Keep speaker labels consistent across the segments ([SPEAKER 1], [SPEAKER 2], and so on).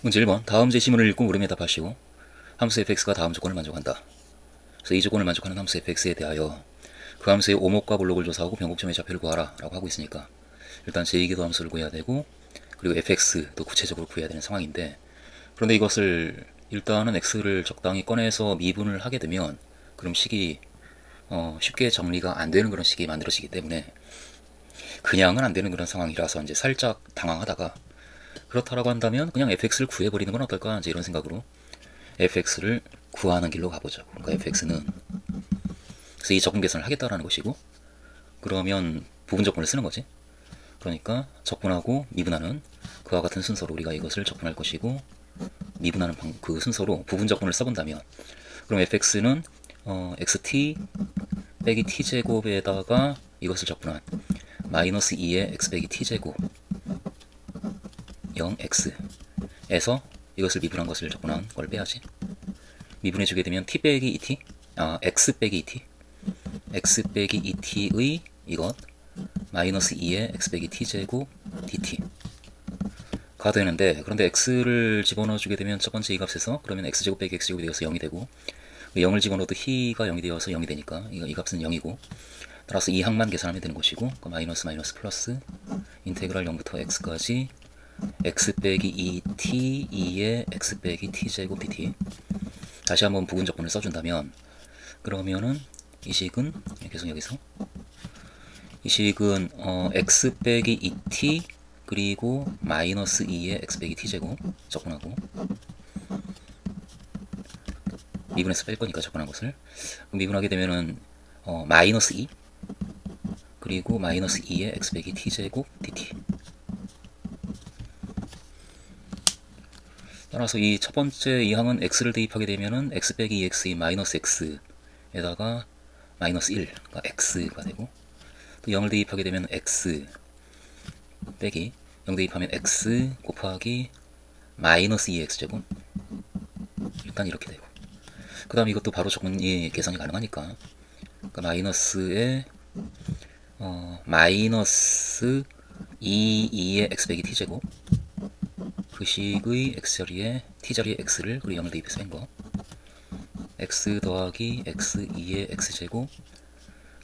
[SPEAKER 1] 문제 1번. 다음 제시문을 읽고 물음에 답하시오. 함수 fx가 다음 조건을 만족한다. 그래서 이 조건을 만족하는 함수 fx에 대하여 그 함수의 오목과 볼록을 조사하고 변곡점의 좌표를 구하라 라고 하고 있으니까 일단 제2계도 함수를 구해야 되고, 그리고 fx도 구체적으로 구해야 되는 상황인데, 그런데 이것을 일단은 x를 적당히 꺼내서 미분을 하게 되면 그럼 식이 쉽게 정리가 안 되는 그런 식이 만들어지기 때문에 그냥은 안 되는 그런 상황이라서 이제 살짝 당황하다가, 그렇다라고 한다면 그냥 fx를 구해버리는 건 어떨까 이제 이런 생각으로 fx를 구하는 길로 가보죠. 그러니까 fx는, 그래서 이 적분 계산을 하겠다라는 것이고, 그러면 부분 적분을 쓰는 거지. 그러니까 적분하고 미분하는 그와 같은 순서로 우리가 이것을 적분할 것이고, 미분하는 그 순서로 부분 적분을 써본다면, 그럼 fx는 xt 빼기 t제곱에다가 이것을 적분한 마이너스 2의 x 빼기 t제곱 0x에서 이것을 미분한 것을 적분한 걸 빼야지. 미분해주게 되면 t 빼기 2t, x 빼기 2t, x 빼기 2t의 이것 마이너스 2의 x 빼기 t제곱 dt가 되는데, 그런데 x를 집어넣어주게 되면 첫 번째 이 값에서 그러면 x제곱 빼기 x제곱이 되어서 0이 되고, 0을 집어넣어도 희가 0이 되어서 0이 되니까 이 값은 0이고, 따라서 이 항만 계산하면 되는 것이고, 마이너스 마이너스 플러스 인테그랄 0부터 x까지 x 빼기 2t 2의 x 빼기 t제곱 dt. 다시 한번 부분 적분을 써준다면, 그러면은 이 식은 계속 여기서 이 식은 x 빼기 2t 그리고 마이너스 2의 x 빼기 t제곱 적분하고, 미분해서 뺄 거니까 적분한 것을 미분하게 되면은 마이너스 2 그리고 마이너스 2의 x 빼기 t제곱 dt. 따라서 이 첫 번째 이 항은 x를 대입하게 되면은 x 빼기 2x의 마이너스 x에다가 마이너스 1, 그러니까 x가 되고, 또 0을 대입하게 되면 x 빼기 0 대입하면 x 곱하기 마이너스 2x제곱, 일단 이렇게 되고, 그 다음 이것도 바로 적분이 계산이 가능하니까, 그러니까 마이너스에 마이너스 2의 x 빼기 t제곱, 그 식의 x자리에 t자리에 x를 그리고 0을 대입해서 뺀 거, x 더하기 x2의 x제곱,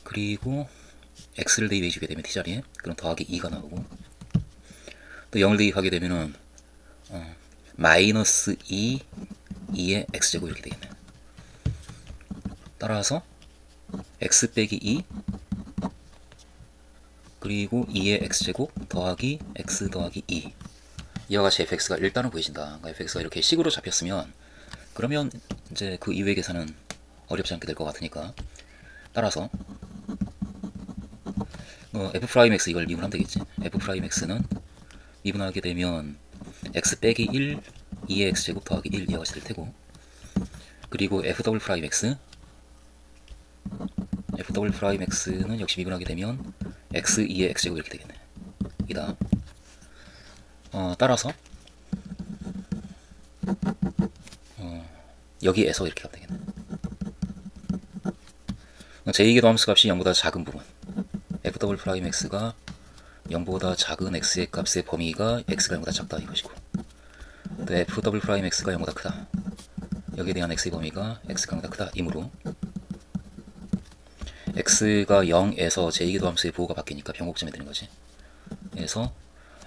[SPEAKER 1] 그리고 x를 대입해주게 되면 t자리에 그럼 더하기 2가 나오고, 또 0을 대입하게 되면은 마이너스 2의 x제곱 이렇게 되겠네. 따라서 x 빼기 2 그리고 2의 x제곱 더하기 x 더하기 2, 이와 같이 fx가 일단은 구해진다. 그러니까 fx가 이렇게 식으로 잡혔으면 그러면 이제 그 이외의 계산은 어렵지 않게 될 것 같으니까, 따라서 f'x 이걸 미분하면 되겠지. f'x는 미분하게 되면 x 빼기 1 2의 x제곱 더하기 1 이와 같이 될 테고, 그리고 f'x는 역시 미분하게 되면 x 2의 x제곱 이렇게 되겠네. 이다. 따라서 여기에서 이렇게 하면 되겠네. 제2계도 함수 값이 0보다 작은 부분, f'x가 0보다 작은 x의 값의 범위가 x가 0보다 작다 이것이고, 또 f'x가 0보다 크다, 여기에 대한 x의 범위가 x가 0보다 크다 이므로 x가 0에서 제2계도 함수의 부호가 바뀌니까 변곡점이 되는 거지. 그래서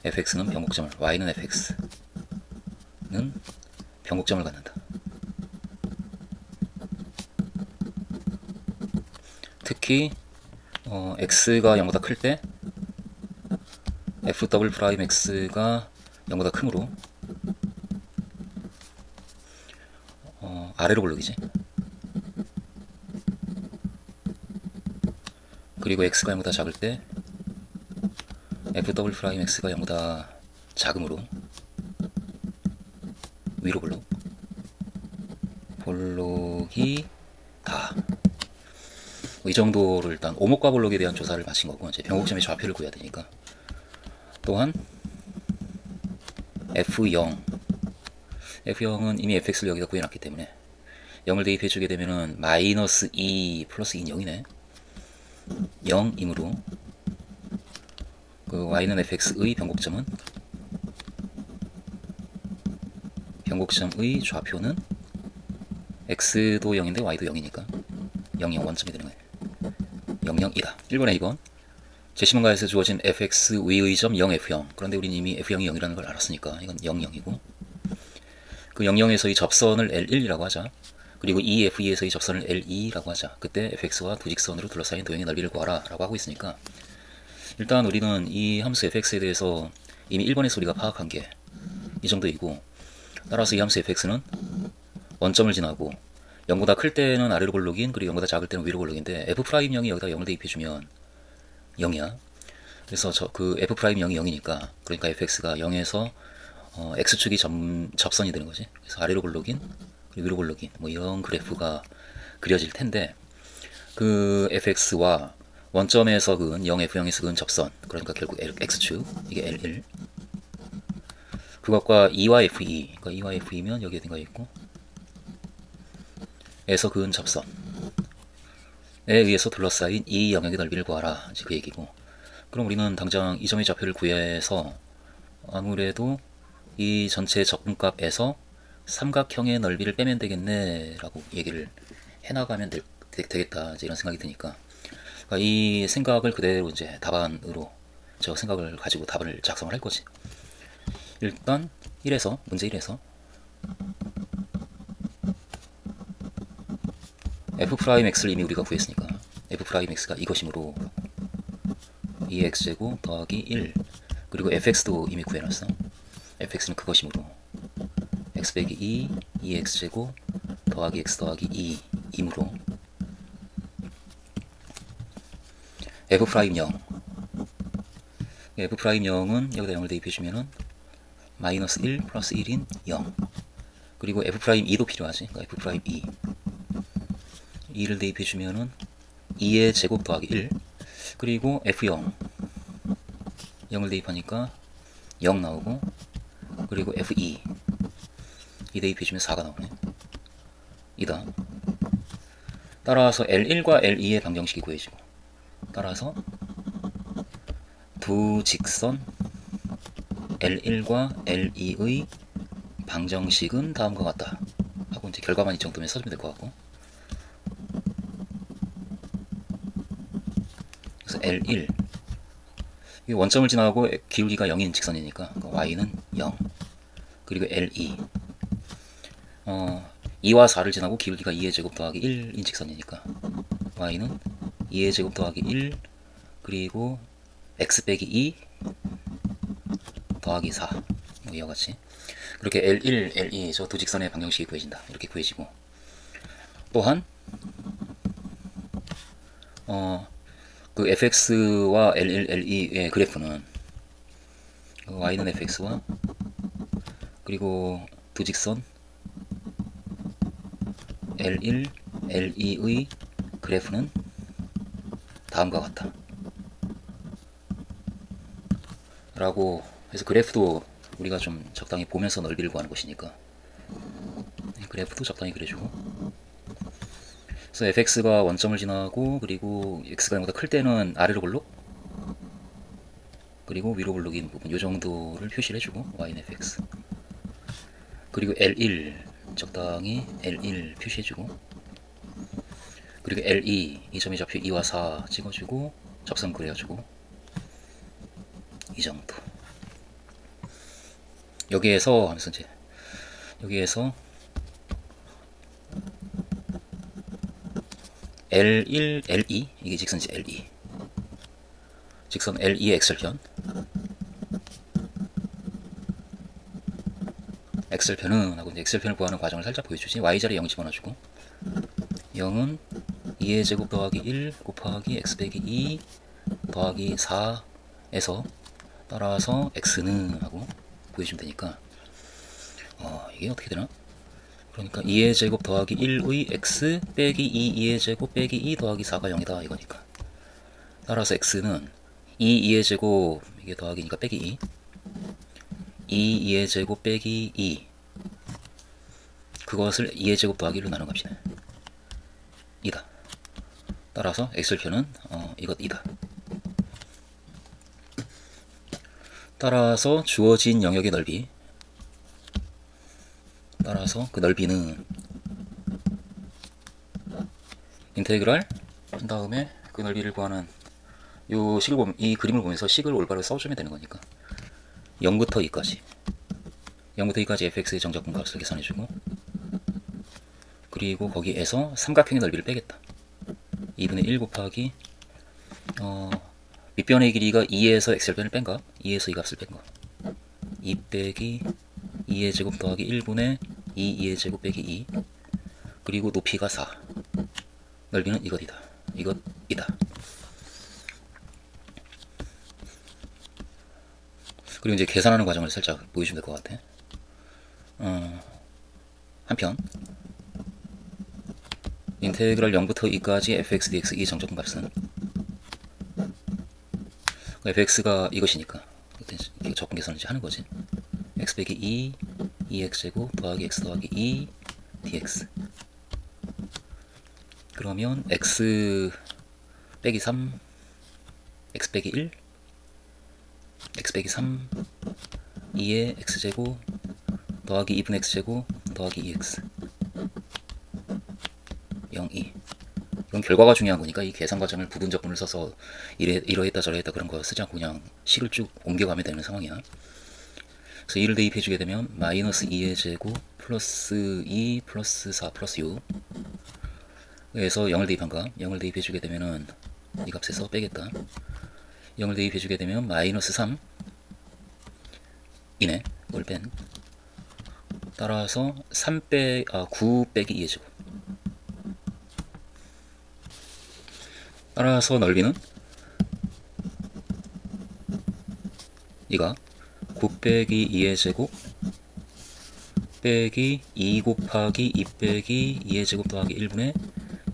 [SPEAKER 1] fx는 변곡점을, y는 fx는 변곡점을 갖는다. 특히 x가 0보다 클 때 f'x가 0보다 크므로 아래로 볼록이지. 그리고 x가 0보다 작을 때 f'x가 0보다 작으므로 위로 볼록, 볼록이 다. 이 정도를 일단 오목과 볼록에 대한 조사를 마친 거고, 이제 변곡점의 좌표를 구해야 되니까, 또한 F0은 이미 fx를 여기다 구해놨기 때문에 0을 대입해주게 되면은 마이너스 2 플러스 2는 0이네. 0이므로 그 y는 fx의 변곡점은 변곡점의 좌표는 x도 0인데 y도 0이니까 0, 0 원점이 되는 거예요. 0, 0이다. 1번에 2번. 제시문가에서 주어진 fx 위의 점 0, f0. 그런데 우린 이미 f0이 0이라는 걸 알았으니까 이건 0, 0이고, 그 0, 0에서의 접선을 L1이라고 하자. 그리고 E, F2에서의 접선을 L2라고 하자. 그때 fx와 두 직선으로 둘러싸인 도형의 넓이를 구하라 라고 하고 있으니까, 일단 우리는 이 함수 fx에 대해서 이미 1번에서 우리가 파악한 게 이 정도이고, 따라서 이 함수 fx는 원점을 지나고 0보다 클 때는 아래로 볼록인, 그리고 0보다 작을 때는 위로 볼록인데 f'0이 여기다 0을 대입해주면 0이야. 그래서 그 f'0이 0이니까, 그러니까 fx가 0에서 x축이 접선이 되는 거지. 그래서 아래로 볼록인, 그리고 위로 볼록인, 뭐 이런 그래프가 그려질 텐데, 그 fx와 원점에서 그은 0, f0에서 그은 접선, 그러니까 결국 x축, 이게 L1, 그것과 E와 F2, 그러니까 E와 F2면 여기 어딘가에 있고, 에서 그은 접선에 의해서 둘러싸인 이 영역의 넓이를 구하라, 이제 그 얘기고. 그럼 우리는 당장 이 점의 좌표를 구해서 아무래도 이 전체 적분값에서 삼각형의 넓이를 빼면 되겠네 라고 얘기를 해나가면 되겠다, 이제 이런 생각이 드니까, 그러니까 이 생각을 그대로 이제 답안으로 저 생각을 가지고 답을 작성을 할 거지. 일단 1에서, 문제 1에서 f'x를 이미 우리가 구했으니까 f'x가 이것이므로 2x제곱 더하기 1, 그리고 fx도 이미 구해놨어. fx는 그것이므로 x 빼기 2, 2x제곱 더하기 x 더하기 2 이므로 f'0, f'0은 여기다 0을 대입해주면은 마이너스 1 플러스 1인 0, 그리고 f'2도 필요하지. 그러니까 f'2 2를 대입해주면은 2의 제곱 더하기 1, 그리고 f0 0을 대입하니까 0 나오고, 그리고 f2 2 대입해주면 4가 나오네. 이다. 따라서 L1과 L2의 방정식이 구해지고, 따라서 두 직선 L1과 L2의 방정식은 다음과 같다 하고 이제 결과만 이 정도면 써주면 될 것 같고, 그래서 L1 이 원점을 지나고 기울기가 0인 직선이니까 y는 0, 그리고 L2 2와 4를 지나고 기울기가 2의 제곱 더하기 1인 직선이니까 y는 2의 제곱 더하기 1, 그리고 x 빼기 2 더하기 4, 뭐 이와 같이 그렇게 L1, L2 저 두 직선의 방정식이 구해진다. 이렇게 구해지고, 또한 그 fx와 L1, L2의 그래프는 y는 fx와 그리고 두 직선 L1, L2의 그래프는 다음과 같다 라고 해서, 그래프도 우리가 좀 적당히 보면서 넓이를 구하는 것이니까 그래프도 적당히 그려주고, 그래서 fx가 원점을 지나고, 그리고 x가 0보다 클 때는 아래로 볼록, 그리고 위로 볼록인 부분 이 정도를 표시를 해주고 y는 fx, 그리고 L1 적당히 L1 표시해주고, 그리고 L2 이 점의 좌표 2와 4 찍어주고 접선 그려주고, 이 정도. 여기에서 하면서 이제 여기에서 L1, L2 이게 직선이지. L2 직선 L2의 x절편, x절편은 하고 이제 x절편을 구하는 과정을 살짝 보여주지. y자리에 0 집어넣어주고, 0은 2의 제곱 더하기 1 곱하기 x 빼기 2 더하기 4에서 따라서 x는 하고 보여주면 되니까, 이게 어떻게 되나? 그러니까 2의 제곱 더하기 1의 x 빼기 2, 2의 제곱 빼기 2 더하기 4가 0이다 이거니까, 따라서 x는 2의 제곱 이게 더하기니까 빼기 2 2의 제곱 빼기 2 그것을 2의 제곱 더하기 1로 나눈 값이네. 이다. 따라서 x절편은 이것 이다. 따라서 주어진 영역의 넓이 따라서 그 넓이는 인테그랄 한 다음에 그 넓이를 구하는 요 식을 보면, 이 그림을 보면서 식을 올바로 써주면 되는 거니까 0부터 2까지 0부터 2까지 fx의 정적분 값을 계산해주고, 그리고 거기에서 삼각형의 넓이를 빼겠다. 2분의 1 곱하기 밑변의 길이가 2에서 x절편을 뺀 값, 2에서 이 값을 뺀 값, 2 빼기 2의 제곱 더하기 1분의 2의 제곱 빼기 2, 그리고 높이가 4, 넓이는 이것이다. 이것이다. 그리고 이제 계산하는 과정을 살짝 보여주면 될 것 같아. 한편 인테그랄 0부터 2까지 fx dx 이 정적분 값은 fx가 이것이니까 적분 계산을 이제 하는 거지. x 빼기 2 2x제곱 더하기 x 더하기 2 dx. 그러면 x 빼기 3 x 빼기 1 x 빼기 3 2의 x제곱 더하기 2분의 x제곱 더하기 2x 0, 2. 이건 결과가 중요한 거니까 이 계산 과정을 부분적분을 써서 이러했다 저러했다 그런 거 쓰지 않고 그냥 식을 쭉 옮겨가면 되는 상황이야. 그래서 2를 대입해 주게 되면 마이너스 2의 제곱 플러스 2 플러스 4 플러스 6 그래서 0을 대입한 값, 0을 대입해 주게 되면은 이 값에서 빼겠다. 0을 대입해 주게 되면 마이너스 3 이네, 이걸 뺀. 따라서 9 빼기 2의 제곱. 따라서 넓이는 이가 9 빼기 2의 제곱 빼기 2 곱하기 2 빼기 2의 제곱 더하기 1분의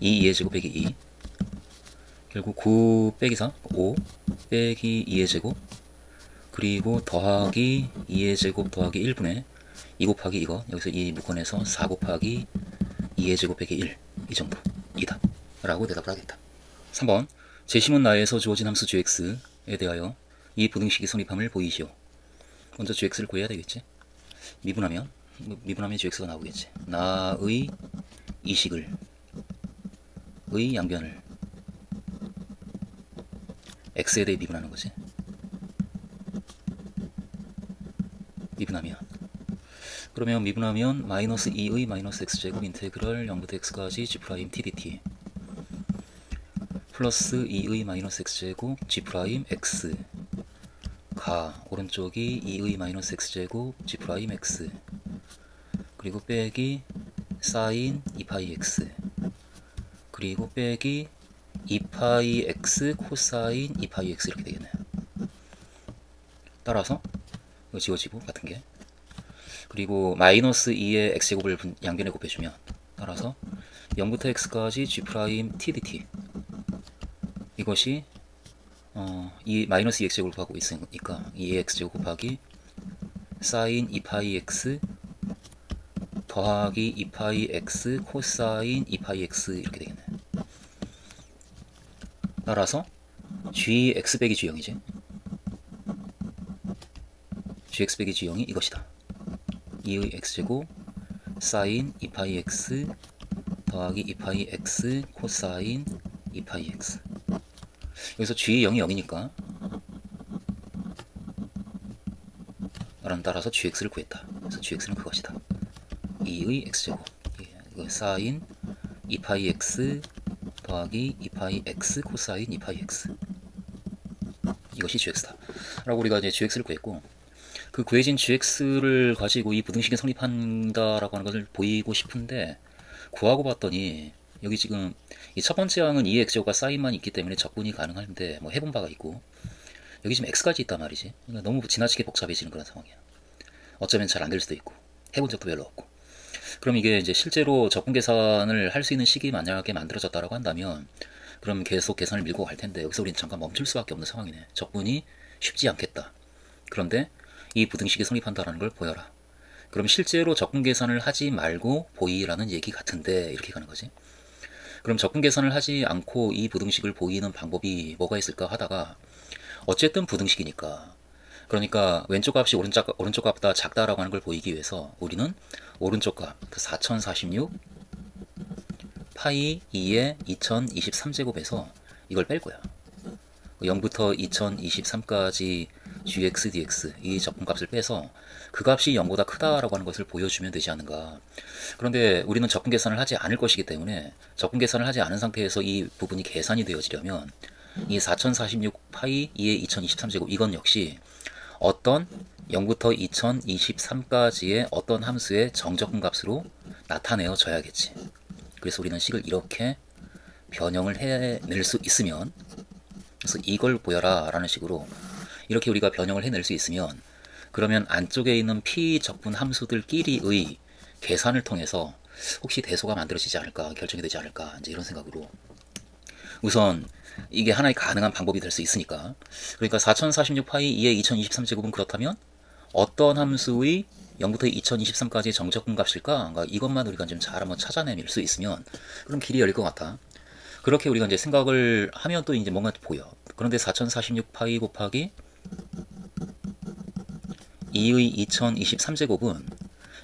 [SPEAKER 1] 2의 제곱 빼기 2, 결국 9 빼기 4 5 빼기 2의 제곱 그리고 더하기 2의 제곱 더하기 1분의 2 곱하기 이거 여기서 2 묶어내서 4 곱하기 2의 제곱 빼기 1, 이 정도이다 라고 대답을 하겠다. 3번 제시문 나에서 주어진 함수 gx에 대하여 이 부등식이 성립함을 보이시오. 먼저 gx를 구해야 되겠지. 미분하면 gx가 나오겠지. 나의 이 식을 의 양변을 x에 대해 미분하는 거지. 미분하면 마이너스 2의 마이너스 x제곱 인테그럴 0부터 x까지 g 프라임 t dt 플러스 2의 마이너스 x제곱 g 프라임 x 가 오른쪽이 2의 마이너스 x제곱 g 프라임 x 그리고 빼기 사인 2파이 x 그리고 빼기 2파이 x 코사인 2파이 x 이렇게 되겠네요. 따라서 이거 지워지고 같은 게, 그리고 마이너스 2의 x제곱을 양변에 곱해주면 따라서 0부터 x까지 g 프라임 t dt 이것이 이 마이너스 2x제곱을 곱하고 있으니까 2x제곱 곱하기 사인 2파이 x 더하기 2파이 x 코사인 2파이 x 이렇게 되겠네. 따라서 gx 빼기 g0이지. gx 빼기 g0이 이것이다. 2의 x제곱 사인 2파이 x 더하기 2파이 x 코사인 2파이 x. 여기서 g0이 0이니까 따라서 gx를 구했다. 그래서 gx는 그것이다. 2의 x제곱 이거 사인 2파이 x 더하기 2파이 x 코사인 2파이 x, 이것이 gx다 라고 우리가 이제 gx를 구했고, 그 구해진 gx를 가지고 이 부등식이 성립한다 라고 하는 것을 보이고 싶은데 구하고 봤더니 여기 지금 이 첫 번째 항은 2의 x제곱과 사인만 있기 때문에 적분이 가능한데 뭐 해본 바가 있고 여기 지금 x까지 있단 말이지. 그러니까 너무 지나치게 복잡해지는 그런 상황이야. 어쩌면 잘 안 될 수도 있고 해본 적도 별로 없고. 그럼 이게 이제 실제로 적분 계산을 할 수 있는 식이 만약에 만들어졌다라고 한다면 그럼 계속 계산을 밀고 갈 텐데 여기서 우리는 잠깐 멈출 수밖에 없는 상황이네. 적분이 쉽지 않겠다. 그런데 이 부등식이 성립한다라는 걸 보여라. 그럼 실제로 적분 계산을 하지 말고 보이라는 얘기 같은데 이렇게 가는 거지. 그럼 적분 계산을 하지 않고 이 부등식을 보이는 방법이 뭐가 있을까 하다가 어쨌든 부등식이니까 그러니까 왼쪽 값이 오른쪽 값보다 작다라고 하는 걸 보이기 위해서 우리는 오른쪽 값, 그 4046 파이 2의 2023제곱에서 이걸 뺄 거야. 0부터 2023까지 gx dx 이 적분값을 빼서 그 값이 0보다 크다라고 하는 것을 보여주면 되지 않는가. 그런데 우리는 적분 계산을 하지 않을 것이기 때문에 적분 계산을 하지 않은 상태에서 이 부분이 계산이 되어지려면 이 4046 파이 2의 2023제곱 이건 역시 어떤 0부터 2023까지의 어떤 함수의 정적분 값으로 나타내어져야겠지. 그래서 우리는 식을 이렇게 변형을 해낼 수 있으면, 그래서 이걸 보여라 라는 식으로 이렇게 우리가 변형을 해낼 수 있으면, 그러면 안쪽에 있는 피적분 함수들끼리의 계산을 통해서 혹시 대소가 만들어지지 않을까, 결정이 되지 않을까, 이제 이런 생각으로 우선 이게 하나의 가능한 방법이 될 수 있으니까. 그러니까 4046 파이 2의 2023제곱은 그렇다면 어떤 함수의 0부터 2023까지 정적분 값일까? 그러니까 이것만 우리가 좀 잘 한번 찾아낼 수 있으면 그럼 길이 열릴 것 같아. 그렇게 우리가 이제 생각을 하면 또 이제 뭔가 보여. 그런데 4046 파이 곱하기 2의 2023제곱은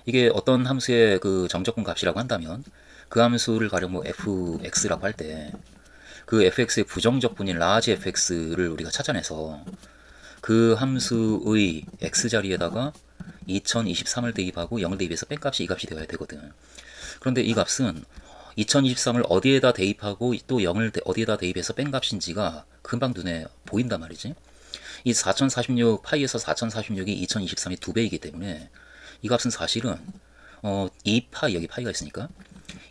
[SPEAKER 1] 이게 어떤 함수의 그 정적분 값이라고 한다면 그 함수를 가령 뭐 fx라고 할 때 그 fx의 부정적분인 라지 fx를 우리가 찾아내서 그 함수의 x자리에다가 2023을 대입하고 0을 대입해서 뺀 값이 이 값이 되어야 되거든. 그런데 이 값은 2023을 어디에다 대입하고 또 0을 어디에다 대입해서 뺀 값인지가 금방 눈에 보인단 말이지. 이 4046 파이에서 4046이 2023의 2배이기 때문에 이 값은 사실은 2파이, 여기 파이가 있으니까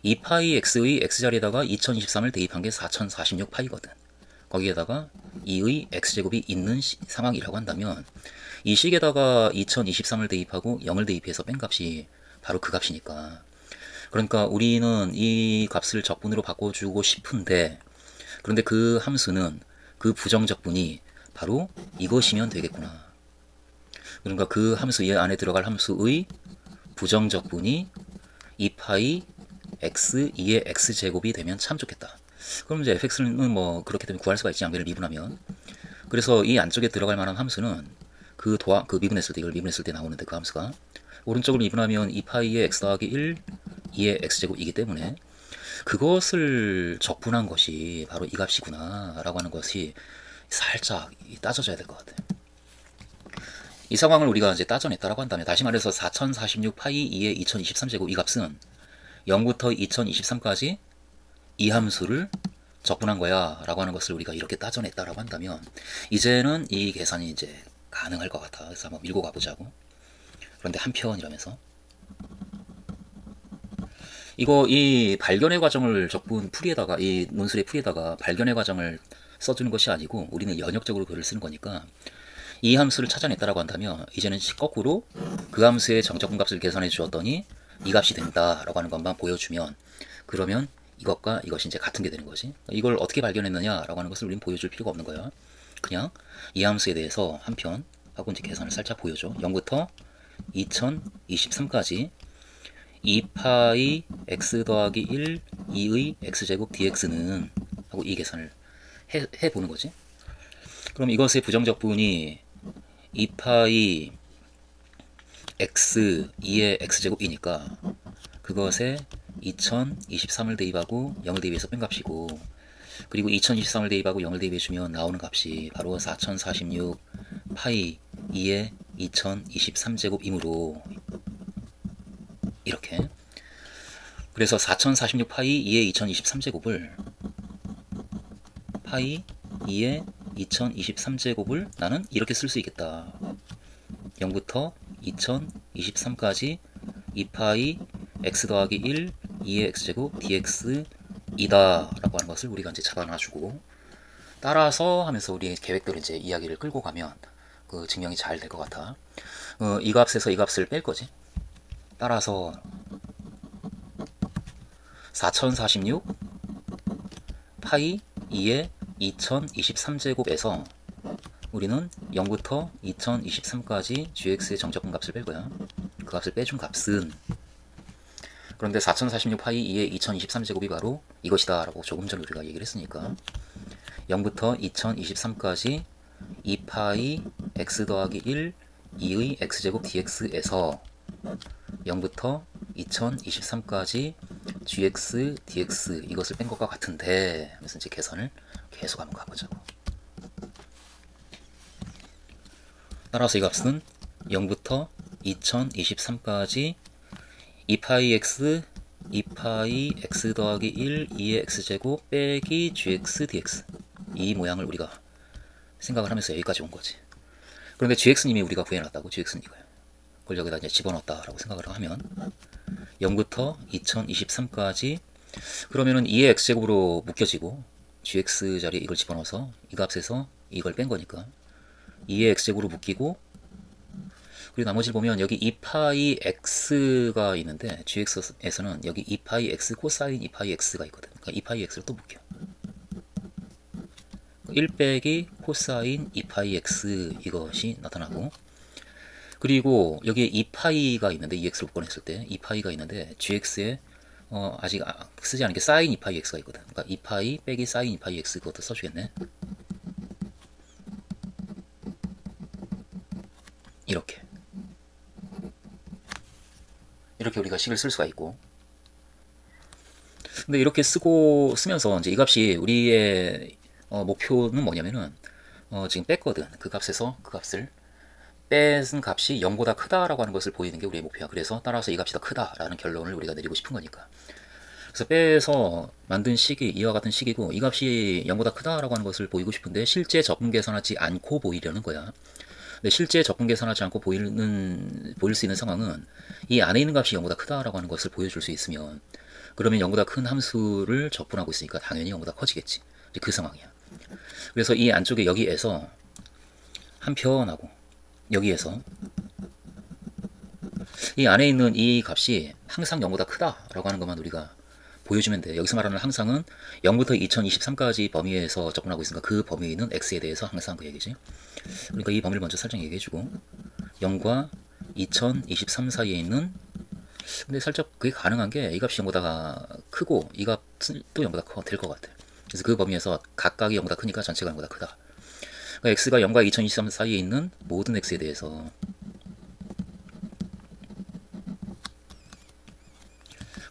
[SPEAKER 1] 2파이 x의 x자리에다가 2023을 대입한 게 4046 파이거든. 거기에다가 2의 x제곱이 있는 상황이라고 한다면 이 식에다가 2023을 대입하고 0을 대입해서 뺀 값이 바로 그 값이니까. 그러니까 우리는 이 값을 적분으로 바꿔주고 싶은데, 그런데 그 함수는, 그 부정적분이 바로 이것이면 되겠구나. 그러니까 그 함수, 이 안에 들어갈 함수의 부정적분이 2파이 x 2의 x제곱이 되면 참 좋겠다. 그럼 이제 fx는 뭐 그렇게 되면 구할 수가 있지, 양변을 미분하면. 그래서 이 안쪽에 들어갈 만한 함수는 그 미분했을 때, 이걸 미분했을 때 나오는데 그 함수가 오른쪽으로 미분하면 2파이의 x 더하기 1 2의 x제곱이기 때문에 그것을 적분한 것이 바로 이 값이구나 라고 하는 것이 살짝 따져져야 될 것 같아요. 이 상황을 우리가 이제 따져냈다라고 한다면, 다시 말해서 4046 파이 2의 2023제곱 이 값은 0부터 2023까지 이 함수를 적분한 거야 라고 하는 것을 우리가 이렇게 따져냈다라고 한다면 이제는 이 계산이 이제 가능할 것 같아. 그래서 한번 밀고 가보자고. 그런데 한편 이러면서 이 발견의 과정을 적분 풀이에다가, 이 논술의 풀이에다가 발견의 과정을 써주는 것이 아니고 우리는 연역적으로 글을 쓰는 거니까 이 함수를 찾아냈다라고 한다면 이제는 거꾸로 그 함수의 정적분 값을 계산해 주었더니 이 값이 된다라고 하는 것만 보여주면, 그러면 이것과 이것이 이제 같은 게 되는 거지. 이걸 어떻게 발견했느냐라고 하는 것을 우리는 보여줄 필요가 없는 거야. 그냥 이 함수에 대해서 한편 하고 이제 계산을 살짝 보여줘. 0부터 2023까지 2파이 x 더하기 1 2의 x제곱 dx는 하고 이 계산을 해보는 거지. 그럼 이것의 부정적분이 2파이 x 2의 x제곱이니까 그것에 2023을 대입하고 0을 대입해서 뺀 값이고, 그리고 2023을 대입하고 0을 대입해주면 나오는 값이 바로 4046 파이 2의 2023제곱이므로 이렇게. 그래서 4046 파이 2의 2023제곱을 파이 2의 2023제곱을 나는 이렇게 쓸 수 있겠다. 0부터 2023까지 2파이 x 더하기 1 2의 x제곱 dx이다 라고 하는 것을 우리가 이제 잡아놔주고, 따라서 하면서 우리의 계획대로 이제 이야기를 끌고 가면 그 증명이 잘 될 것 같아. 이 값에서 이 값을 뺄 거지. 따라서 4046 파이 2의 2023제곱에서 우리는 0부터 2023까지 gx의 정적분 값을 뺄 거야. 그 값을 빼준 값은, 그런데 4046 파이 2의 2023제곱이 바로 이것이다 라고 조금 전에 우리가 얘기를 했으니까 0부터 2023까지 2파이 x 더하기 1 2의 x제곱 dx에서 0부터 2023까지 gx dx 이것을 뺀 것과 같은데 하면서 이제 계산을 계속 한번 가보자고. 따라서 이 값은 0부터 2023까지 2파이 x 더하기 1 2의 x제곱 빼기 gx dx 이 모양을 우리가 생각을 하면서 여기까지 온 거지. 그런데 gx님이 우리가 구해놨다고. gx는 이거야. 그걸 여기다 이제 집어넣었다라고 생각을 하면 0부터 2023까지 그러면은 2의 x제곱으로 묶여지고 gx 자리에 이걸 집어넣어서 이 값에서 이걸 뺀 거니까 2의 x제곱으로 묶이고, 그리고 나머지를 보면 여기 2파이 x가 있는데 gx에서는 여기 2파이 x 코사인 2파이 x가 있거든. 그러니까 2파이 x를 또 묶여. 1 빼기 코사인 2파이 x 이것이 나타나고, 그리고 여기에 2파이가 있는데 2x를 묶어냈을 때 2파이가 있는데 gx에 아직 쓰지 않은 게 사인 2파이 x가 있거든. 그러니까 2파이 빼기 사인 2파이 x 그것도 써주겠네. 이렇게 우리가 식을 쓸 수가 있고, 근데 이렇게 쓰면서 이제 이 값이 우리의 목표는 뭐냐면은 지금 뺐거든. 그 값에서 그 값을 뺀 값이 0보다 크다라고 하는 것을 보이는 게 우리의 목표야. 그래서 따라서 이 값이 더 크다라는 결론을 우리가 내리고 싶은 거니까. 그래서 빼서 만든 식이 이와 같은 식이고, 이 값이 0보다 크다라고 하는 것을 보이고 싶은데 실제 적분 계산하지 않고 보이려는 거야. 근데 실제 적분 계산하지 않고 보일 수 있는 상황은 이 안에 있는 값이 0보다 크다라고 하는 것을 보여줄 수 있으면, 그러면 0보다 큰 함수를 적분하고 있으니까 당연히 0보다 커지겠지. 이제 그 상황이야. 그래서 이 안쪽에 여기에서 한편하고 여기에서 이 안에 있는 이 값이 항상 0보다 크다라고 하는 것만 우리가 보여주면 돼. 여기서 말하는 항상은 0부터 2023까지 범위에서 접근하고 있으니까 그 범위에 있는 x에 대해서 항상 그 얘기지. 그러니까 이 범위를 먼저 살짝 얘기해주고, 0과 2023 사이에 있는, 근데 살짝 그게 가능한 게 이 값이 0보다 크고 이 값은 또 0보다 될 것 같아. 그래서 그 범위에서 각각이 0보다 크니까 전체가 0보다 크다. 그러니까 x가 0과 2023 사이에 있는 모든 x에 대해서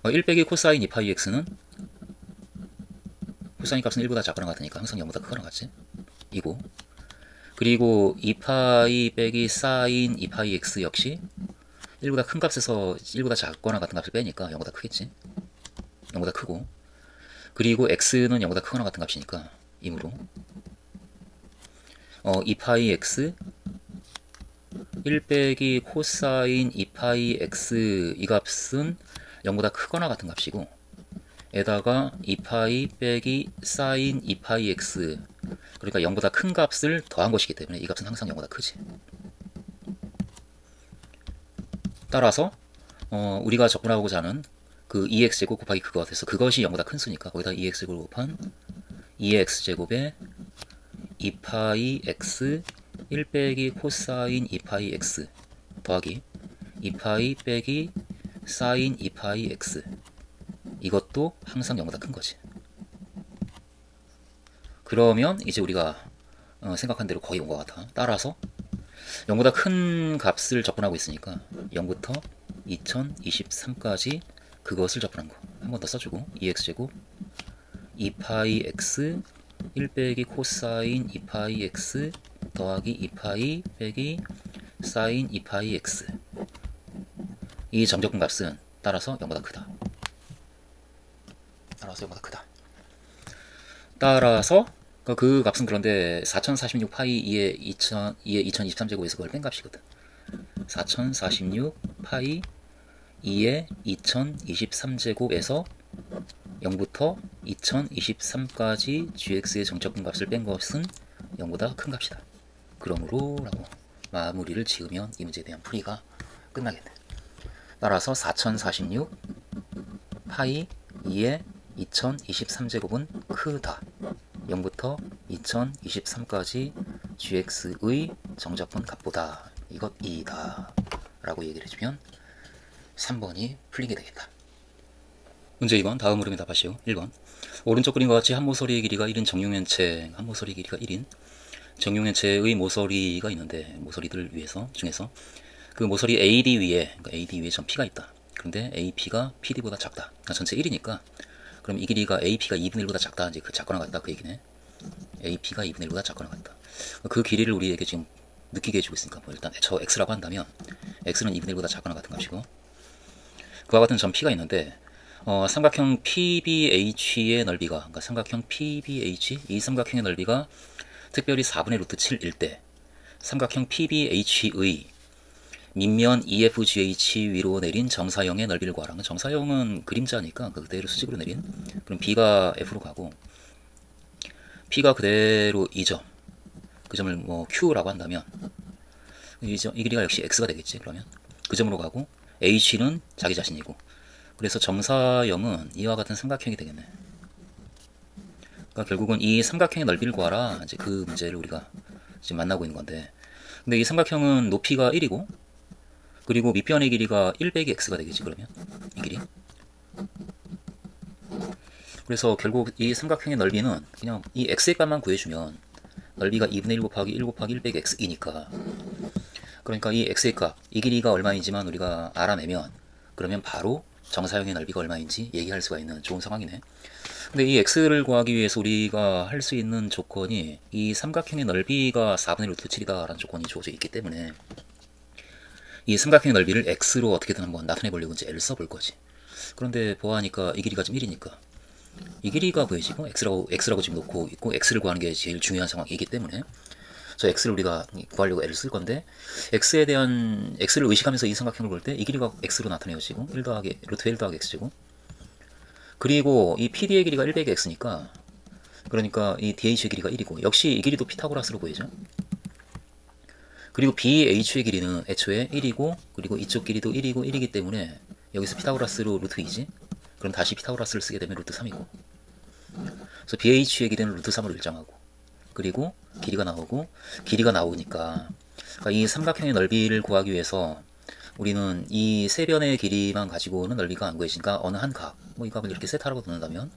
[SPEAKER 1] 1 빼기 코사인 2파이 x는 코사인 값은 1보다 작거나 같으니까 항상 0보다 크거나 같지? 이고, 그리고 2파이 빼기 사인 2파이 x 역시 1보다 큰 값에서 1보다 작거나 같은 값을 빼니까 0보다 크겠지? 0보다 크고, 그리고 x는 0보다 크거나 같은 값이니까 이므로 2파이 x 1 빼기 코사인 2파이 x 이 값은 0보다 크거나 같은 값이고, 에다가 2파이 빼기 사인 2파이 x, 그러니까 0보다 큰 값을 더한 것이기 때문에 이 값은 항상 0보다 크지. 따라서 우리가 접근하고자 하는 그 2x제곱 곱하기 그것에서 그것이 0보다 큰 수니까 거기다 2x제곱 곱한 2x제곱에 2파이 x 1 빼기 코사인 2파이 x 더하기 2파이 빼기 사인 2파이 x, 이것도 항상 0보다 큰 거지. 그러면 이제 우리가 생각한 대로 거의 온 것 같아. 따라서 0보다 큰 값을 접근하고 있으니까 0부터 2023까지 그것을 접근한 거 한 번 더 써주고, 2x제곱 2파이 x 1 빼기 코사인 2파이 x 더하기 2파이 빼기 사인 2파이 x, 이 정적분 값은 따라서 0보다 크다. 따라서 0보다 크다. 따라서 그 값은 그런데 4046파이 2의 2023제곱에서 그걸 뺀 값이거든. 4046파이 2의 2023제곱에서 0부터 2023까지 gx의 정적분 값을 뺀 것은 0보다 큰 값이다. 그러므로 라고 마무리를 지으면 이 문제에 대한 풀이가 끝나겠네. 따라서 4046 파이 2의 2023제곱은 크다. 0부터 2023까지 gx의 정적분 값보다 이것 2다 라고 얘기를 해주면 3번이 풀리게 되겠다. 문제 2번 다음 흐름에 답하시오. 1번 오른쪽 그림과 같이 한 모서리의 길이가 1인 정육면체, 한 모서리 길이가 1인 정육면체의 모서리가 있는데 모서리들 중에서 그 모서리 AD 위에 그러니까 AD 위에 점 P가 있다. 그런데 AP가 PD보다 작다. 그러니까 전체 1이니까 그럼 이 길이가 AP가 2분의 1보다 작다. 이제 그 작거나 같다 그 얘기네. AP가 2분의 1보다 작거나 같다. 그 길이를 우리에게 지금 느끼게 해주고 있으니까 뭐 일단 저 X라고 한다면 X는 2분의 1보다 작거나 같은 값이고 그와 같은 점 P가 있는데 삼각형 PBH의 넓이가 그러니까 삼각형 PBH 이 삼각형의 넓이가 특별히 4분의 루트 7일 때 삼각형 PBH의 밑면 EFGH 위로 내린 정사형의 넓이를 구하라. 정사형은 그림자니까 그대로 수직으로 내린 그럼 B가 F로 가고 P가 그대로 2점 그 점을 뭐 Q라고 한다면 이 길이가 역시 X가 되겠지. 그러면 그 점으로 가고 H는 자기 자신이고 그래서 정사형은 이와 같은 삼각형이 되겠네. 그러니까 결국은 이 삼각형의 넓이를 구하라. 이제 그 문제를 우리가 지금 만나고 있는 건데 근데 이 삼각형은 높이가 1이고 그리고 밑변의 길이가 1 빼기 X가 되겠지. 그러면 이 길이 그래서 결국 이 삼각형의 넓이는 그냥 이 X의 값만 구해주면 넓이가 2분의 1 곱하기 1 곱하기 1 빼기 X이니까 그러니까 이 X의 값, 이 길이가 얼마인지만 우리가 알아내면 그러면 바로 정사형의 넓이가 얼마인지 얘기할 수가 있는 좋은 상황이네. 근데 이 X를 구하기 위해서 우리가 할 수 있는 조건이 이 삼각형의 넓이가 4분의 루트 7이다 라는 조건이 주어져 있기 때문에 이 삼각형의 넓이를 X로 어떻게든 한번 나타내 보려고 이제 L 써볼 거지. 그런데 보아하니까 이 길이가 지금 1이니까 이 길이가 보여지고 X라고 지금 놓고 있고 X를 구하는 게 제일 중요한 상황이기 때문에 저 X를 우리가 구하려고 L을 쓸 건데 X를 의식하면서 이 삼각형을 볼 때 이 길이가 X로 나타내어지고 1 더하기 루트 1 더하기 X제곱 그리고 이 PD의 길이가 1 빼기 X니까 그러니까 이 DH의 길이가 1이고 역시 이 길이도 피타고라스로 보이죠. 그리고 BH의 길이는 애초에 1이고 그리고 이쪽 길이도 1이고 1이기 때문에 여기서 피타고라스로 루트 2지. 그럼 다시 피타고라스를 쓰게 되면 루트 3이고 그래서 BH의 길이는 루트 3으로 일정하고 그리고 길이가 나오고 길이가 나오니까 그러니까 이 삼각형의 넓이를 구하기 위해서 우리는 이 세 변의 길이만 가지고는 넓이가 안 구해지니까 어느 한 각, 뭐 이 값을 이렇게 세타라고 놓는다면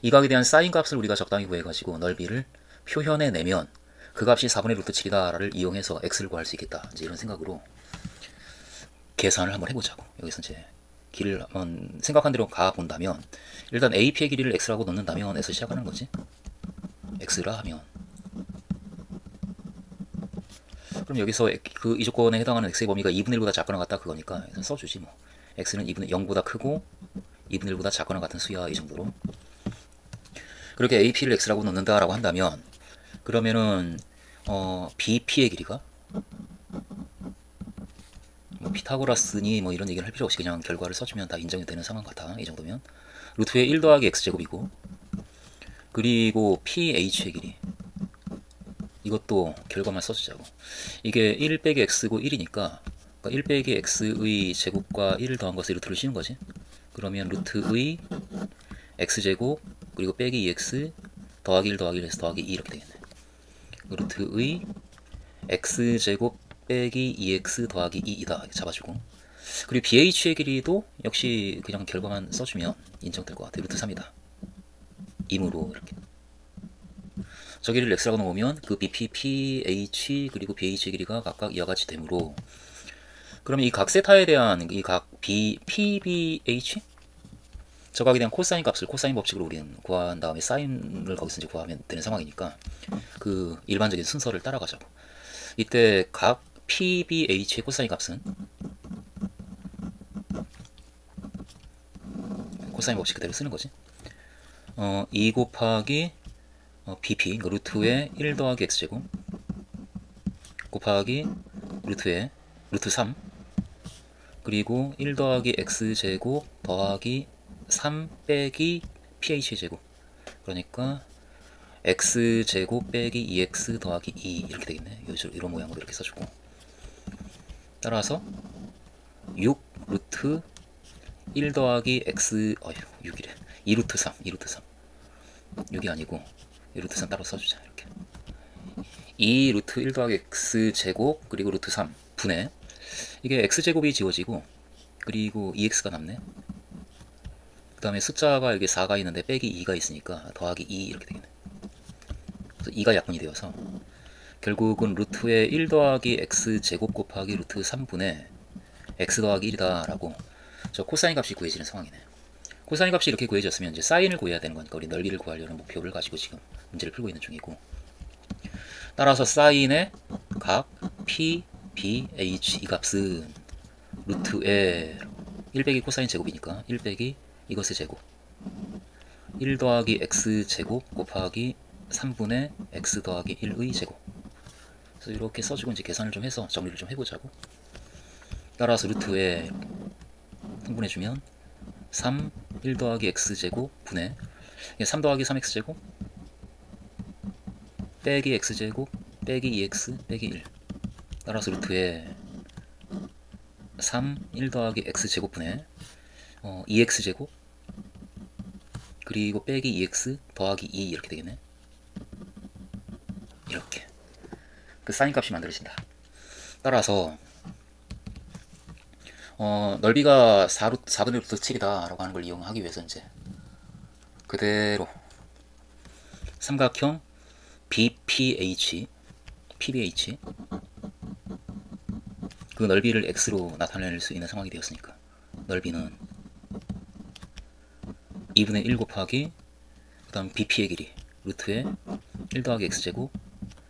[SPEAKER 1] 이 각에 대한 사인 값을 우리가 적당히 구해가지고 넓이를 표현해 내면 그 값이 4분의 루트 7이다를 이용해서 x를 구할 수 있겠다. 이제 이런 생각으로 계산을 한번 해보자고. 여기서 이제 길을 한번 생각한 대로 가본다면 일단 AP의 길이를 x라고 넣는다면 에서 시작하는 거지. x라 하면 그럼 여기서 그 이 조건에 해당하는 x의 범위가 2분의 1보다 작거나 같다 그거니까 일단 써주지 뭐. x는 0보다 크고 2분의 1보다 작거나 같은 수야 이 정도로. 그렇게 AP를 x라고 넣는다라고 한다면 그러면은 BP의 길이가 뭐 피타고라스니 뭐 이런 얘기를 할 필요 없이 그냥 결과를 써주면 다 인정이 되는 상황 같아. 이 정도면 루트의 1 더하기 x제곱이고 그리고 PH의 길이 이것도 결과만 써주자고. 이게 1 빼기 x고 1이니까 1 빼기 x의 제곱과 1을 더한 것을 루트를 씌운 거지. 그러면 루트의 x제곱 그리고 빼기 2x 더하기 1 더하기 1에서 더하기 2 이렇게 되겠네. 루트의 x제곱 빼기 2x 더하기 2이다 이렇게 잡아주고 그리고 BH의 길이도 역시 그냥 결과만 써주면 인정될 것 같아. 루트 3이다. 임으로 이렇게 저 길이를 x라고 놓으면 그 BP, PH 그리고 BH의 길이가 각각 이와 같이 되므로 그러면 이 각 세타에 대한 이 각 PBH 저 각에 대한 코사인 값을 코사인 법칙으로 우리는 구한 다음에 사인을 거기서 이제 구하면 되는 상황이니까 그 일반적인 순서를 따라가자고. 이때 각 PBH의 코사인 값은 코사인 법칙 그대로 쓰는 거지. 2 곱하기 BP 그러니까 루트의 1 더하기 x제곱 곱하기 루트의 루트 3 그리고 1 더하기 x제곱 더하기 3 빼기 PH제곱 그러니까 x제곱 빼기 2x 더하기 2 이렇게 되겠네. 이런 모양으로 이렇게 써주고 따라서 6 루트 1 더하기 x 6이래 2루트 3 6이 아니고 2루트 3 따로 써주자. 이렇게 2 루트 1 더하기 x제곱 그리고 루트 3 분의 이게 x제곱이 지워지고 그리고 2x가 남네. 그 다음에 숫자가 여기 4가 있는데 빼기 2가 있으니까 더하기 2 이렇게 되겠네. 그래서 2가 약분이 되어서 결국은 루트의 1 더하기 x제곱 곱하기 루트 3분의 x 더하기 1이다 라고 저 코사인 값이 구해지는 상황이네. 코사인 값이 이렇게 구해졌으면 이제 사인을 구해야 되는 거니까 우리 넓이를 구하려는 목표를 가지고 지금 문제를 풀고 있는 중이고, 따라서 사인의 각 p, b, h 이 값은 루트의 1 빼기 코사인 제곱이니까 1 빼기 이것의 제곱 1 더하기 x제곱 곱하기 3분의 x 더하기 1의 제곱. 그래서 이렇게 써주고 이제 계산을 좀 해서 정리를 좀 해보자고. 따라서 루트에 통분해주면 3, 1 더하기 x제곱 분의 3 더하기 3x제곱 빼기 x제곱 빼기 2x 빼기 1. 따라서 루트에 3, 1 더하기 x제곱 분의 2x제곱 그리고 빼기 2x 더하기 2 이렇게 되겠네. 이렇게 그 사인 값이 만들어진다. 따라서 넓이가 4분의 루트 7이다 라고 하는 걸 이용하기 위해서 이제 그대로 삼각형 BPH 그 넓이를 x로 나타낼 수 있는 상황이 되었으니까 넓이는 2분의 1 곱하기 그 다음 BP의 길이 루트에 1 더하기 x제곱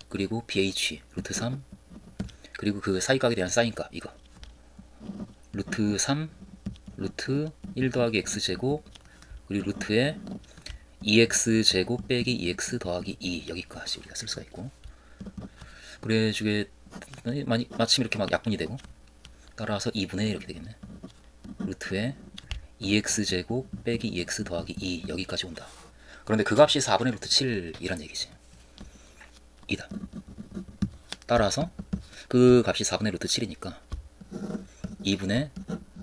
[SPEAKER 1] 그리고 BH 루트 3 그리고 그 사이각에 대한 사인값 이거 루트 3 루트 1 더하기 x제곱 그리고 루트에 2x제곱 빼기 2x 더하기 2 여기까지 우리가 쓸 수가 있고, 그래주게 마침 이렇게 막 약분이 되고 따라서 2분의 1 이렇게 되겠네. 루트에 2x제곱 빼기 2x 더하기 2 여기까지 온다. 그런데 그 값이 4분의 루트 7이란 얘기지. 이다. 따라서 그 값이 4분의 루트 7이니까 2분의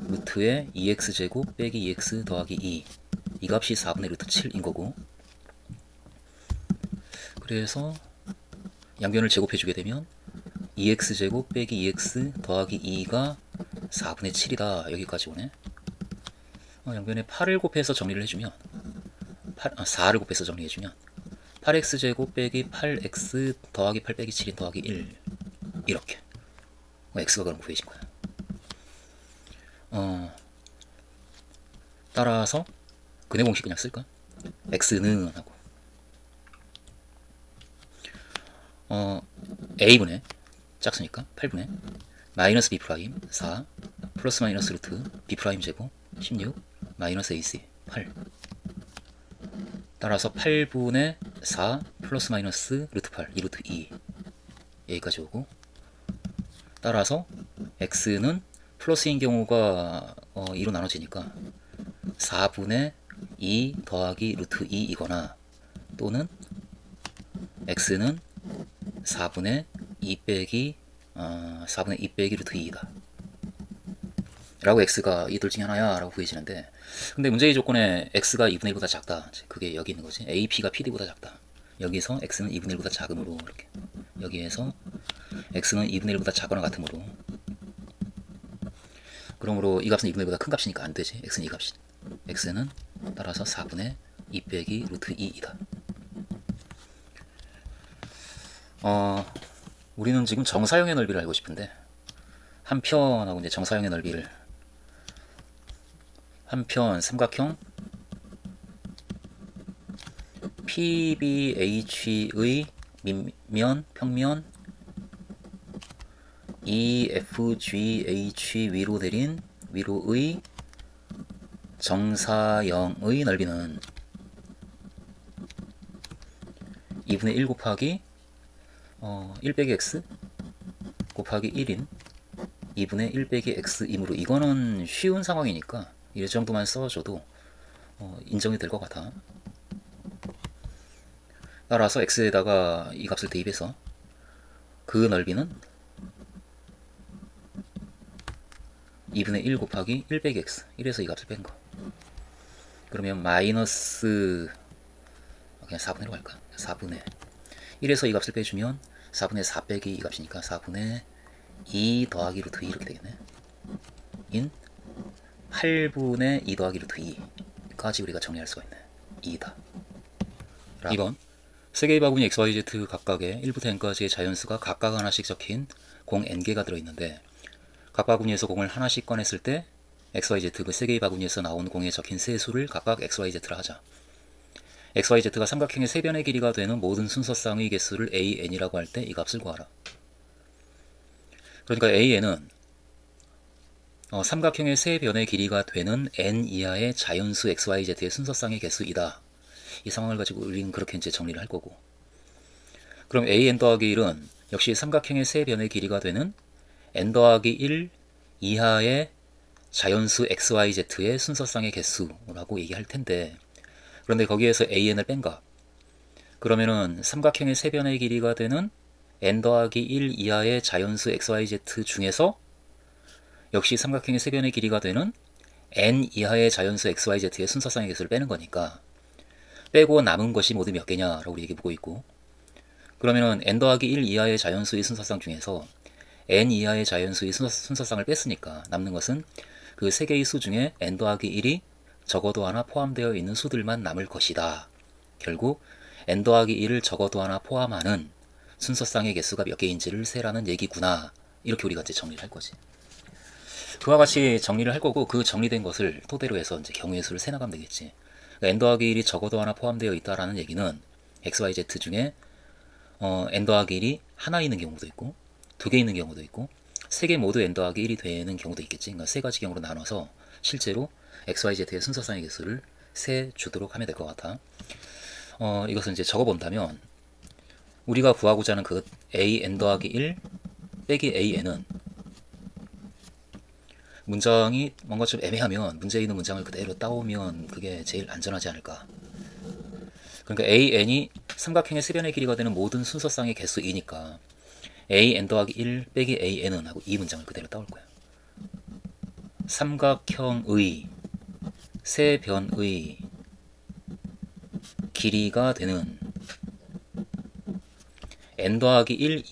[SPEAKER 1] 루트에 2x제곱 빼기 2x 더하기 2 이 값이 4분의 루트 7인 거고, 그래서 양변을 제곱해주게 되면 2x제곱 빼기 2x 더하기 2가 4분의 7이다 여기까지 오네. 양변에 8을 곱해서 정리를 해주면 4를 곱해서 정리해주면 8x제곱 빼기 8x 더하기 8 빼기 7인 더하기 1 이렇게 x가 그럼 구해진 거야. 따라서 근해 공식 그냥 쓸까? x는 하고 a분의 짝수니까 8분의 마이너스 b 프라임 4 플러스 마이너스 루트 b 프라임 제곱 16 마이너스 ac 8. 따라서 8분의 4 플러스 마이너스 루트 8 2 루트 2 여기까지 오고, 따라서 x는 플러스인 경우가 2로 나눠지니까 4분의 2 더하기 루트 2이거나 또는 x는 4분의 2 빼기 4분의 2 빼기 루트 2이다 라고 x가 이 둘 중에 하나야 라고 구해지는데, 근데 문제의 조건에 x가 2분의 1보다 작다, 그게 여기 있는 거지. ap가 pd보다 작다. 여기서 x는 2분의 1보다 작으므로 이렇게 여기에서 x는 2분의 1보다 작거나 같으므로, 그러므로 이 값은 2분의 1보다 큰 값이니까 안 되지. x는 이 값이. x는 따라서 4분의 2 빼기 루트 2이다. 우리는 지금 정사형의 넓이를 알고 싶은데 한편하고 이제 정사형의 넓이를 한편 삼각형 PBH의 밑면 평면 EFGH 위로 내린 위로의 정사형의 넓이는 2분의 1 곱하기 1 빼기 x 곱하기 1인 2분의 1 빼기 x이므로, 이거는 쉬운 상황이니까 이 정도만 써줘도 인정이 될 것 같아. 따라서 x에다가 이 값을 대입해서 그 넓이는 2분의 1 곱하기 1 빼기 x 1에서 이 값을 뺀 거. 그러면 마이너스 그냥 4분의로 갈까? 4분의 1에서 이 값을 빼주면 4분의 4 빼기 이 값이니까 4분의 2 더하기 루트 2 이렇게 되겠네. 인 8분의 2 더하기 루트 2까지 우리가 정리할 수가 있네. 2다. 2번 세 개의 바구니 XYZ 각각에 1부터 n까지의 자연수가 각각 하나씩 적힌 공 n개가 들어있는데 각 바구니에서 공을 하나씩 꺼냈을 때 XYZ 그 세 개의 바구니에서 나온 공에 적힌 세 수를 각각 XYZ라 하자. XYZ가 삼각형의 세 변의 길이가 되는 모든 순서쌍의 개수를 AN이라고 할 때 이 값을 구하라. 그러니까 AN은 삼각형의 세 변의 길이가 되는 n 이하의 자연수 XYZ의 순서쌍의 개수이다. 이 상황을 가지고 우리는 그렇게 이제 정리를 할 거고. 그럼 AN 더하기 1은 역시 삼각형의 세 변의 길이가 되는 n 더하기 1 이하의 자연수 XYZ의 순서쌍의 개수라고 얘기할 텐데, 그런데 거기에서 AN을 뺀 값, 그러면은 삼각형의 세 변의 길이가 되는 n 더하기 1 이하의 자연수 XYZ 중에서 역시 삼각형의 세 변의 길이가 되는 n 이하의 자연수 XYZ의 순서쌍의 개수를 빼는 거니까 빼고 남은 것이 모두 몇 개냐라고 우리 얘기해보고 있고, 그러면은 n 더하기 1 이하의 자연수의 순서쌍 중에서 n 이하의 자연수의 순서쌍을 뺐으니까 남는 것은 그 세 개의 수 중에 n 더하기 1이 적어도 하나 포함되어 있는 수들만 남을 것이다. 결국 n 더하기 1을 적어도 하나 포함하는 순서쌍의 개수가 몇 개인지를 세라는 얘기구나. 이렇게 우리가 이제 정리를 할 거지. 그와 같이 정리를 할 거고, 그 정리된 것을 토대로 해서 이제 경우의 수를 세 나가면 되겠지. 그러니까 n 더하기 1이 적어도 하나 포함되어 있다라는 얘기는 XYZ 중에 n 더하기 1이 하나 있는 경우도 있고 두 개 있는 경우도 있고 세 개 모두 n 더하기 1이 되는 경우도 있겠지. 그러니까 세 가지 경우로 나눠서 실제로 XYZ의 순서쌍의 개수를 세 주도록 하면 될 것 같아. 이것을 이제 적어본다면 우리가 구하고자 하는 그 AN 더하기 1 빼기 AN은 문장이 뭔가 좀 애매하면 문제에 있는 문장을 그대로 따오면 그게 제일 안전하지 않을까. 그러니까 AN이 삼각형의 세 변의 길이가 되는 모든 순서쌍의 개수이니까 AN 더하기 1 빼기 AN은 하고 이 문장을 그대로 따올 거야. 삼각형의 세 변의 길이가 되는 n 더하기 1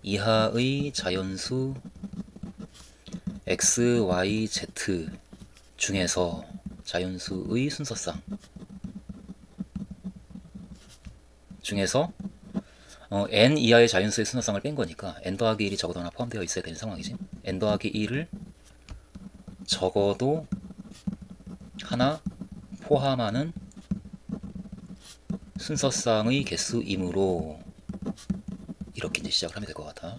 [SPEAKER 1] 이하의 자연수 x, y, z 중에서 자연수의 순서쌍 중에서 n 이하의 자연수의 순서쌍을 뺀 거니까 n 더하기 1이 적어도 하나 포함되어 있어야 되는 상황이지. n 더하기 1을 적어도 하나 포함하는 순서쌍의 개수이므로 이렇게 이제 시작을 하면 될 것 같아.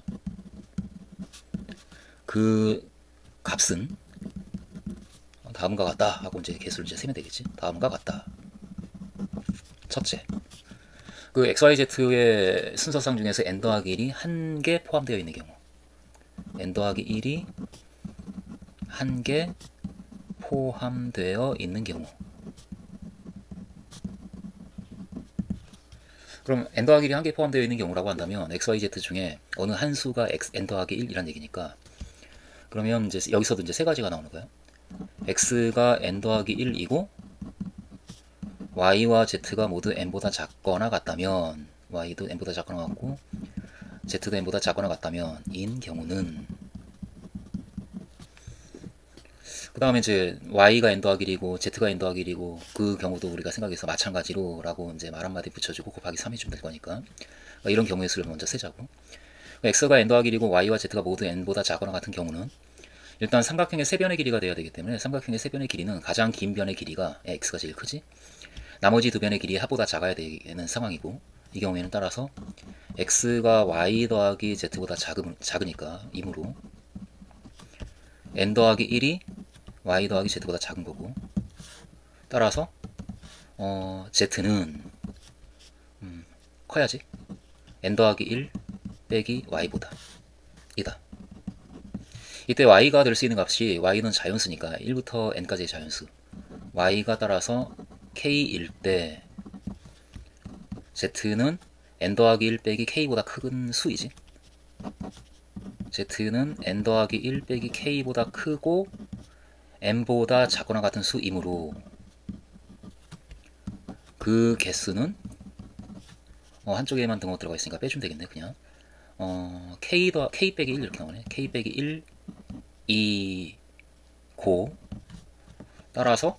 [SPEAKER 1] 그 값은 다음과 같다 하고 이제 개수를 이제 세면 되겠지. 다음과 같다. 첫째, 그 XYZ의 순서쌍 중에서 n 더하기 1이 한 개 포함되어 있는 경우, n 더하기 1이 한 개 포함되어 있는 경우, 그럼 n 더하기 1이 한 개 포함되어 있는 경우라고 한다면 XYZ 중에 어느 한 수가 n 더하기 1이란 얘기니까, 그러면 이제 여기서도 이제 세 가지가 나오는 거야. x가 n 더하기 1이고 y와 z가 모두 n보다 작거나 같다면, y도 n보다 작거나 같고 z도 n보다 작거나 같다면 인 경우는, 그 다음에 이제 y가 n 더하기 1이고 z가 n 더하기 1이고 그 경우도 우리가 생각해서 마찬가지로 라고 이제 말 한마디 붙여주고 곱하기 3 해주면 될 거니까 이런 경우의 수를 먼저 세자고. x가 n 더하기 1이고 y와 z가 모두 n보다 작거나 같은 경우는 일단 삼각형의 세 변의 길이가 되어야 되기 때문에 삼각형의 세 변의 길이는 가장 긴 변의 길이가 x가 제일 크지, 나머지 두 변의 길이의 합보다 작아야 되는 상황이고, 이 경우에는 따라서 x가 y 더하기 z보다 작으니까 이므로 n 더하기 1이 y 더하기 z보다 작은 거고, 따라서 z는 커야지 n 더하기 1 빼기 y보다 이다. 이때 y가 될 수 있는 값이, y는 자연수니까 1부터 n까지의 자연수, y가 따라서 k일 때 z는 n 더하기 1 빼기 k보다 큰 수이지. z는 n 더하기 1 빼기 k보다 크고 n보다 작거나 같은 수이므로 그 개수는 한쪽에만 등호 들어가 있으니까 빼주면 되겠네. 그냥 k 빼기 1 이렇게 나오네. k 빼기 1 2고, 따라서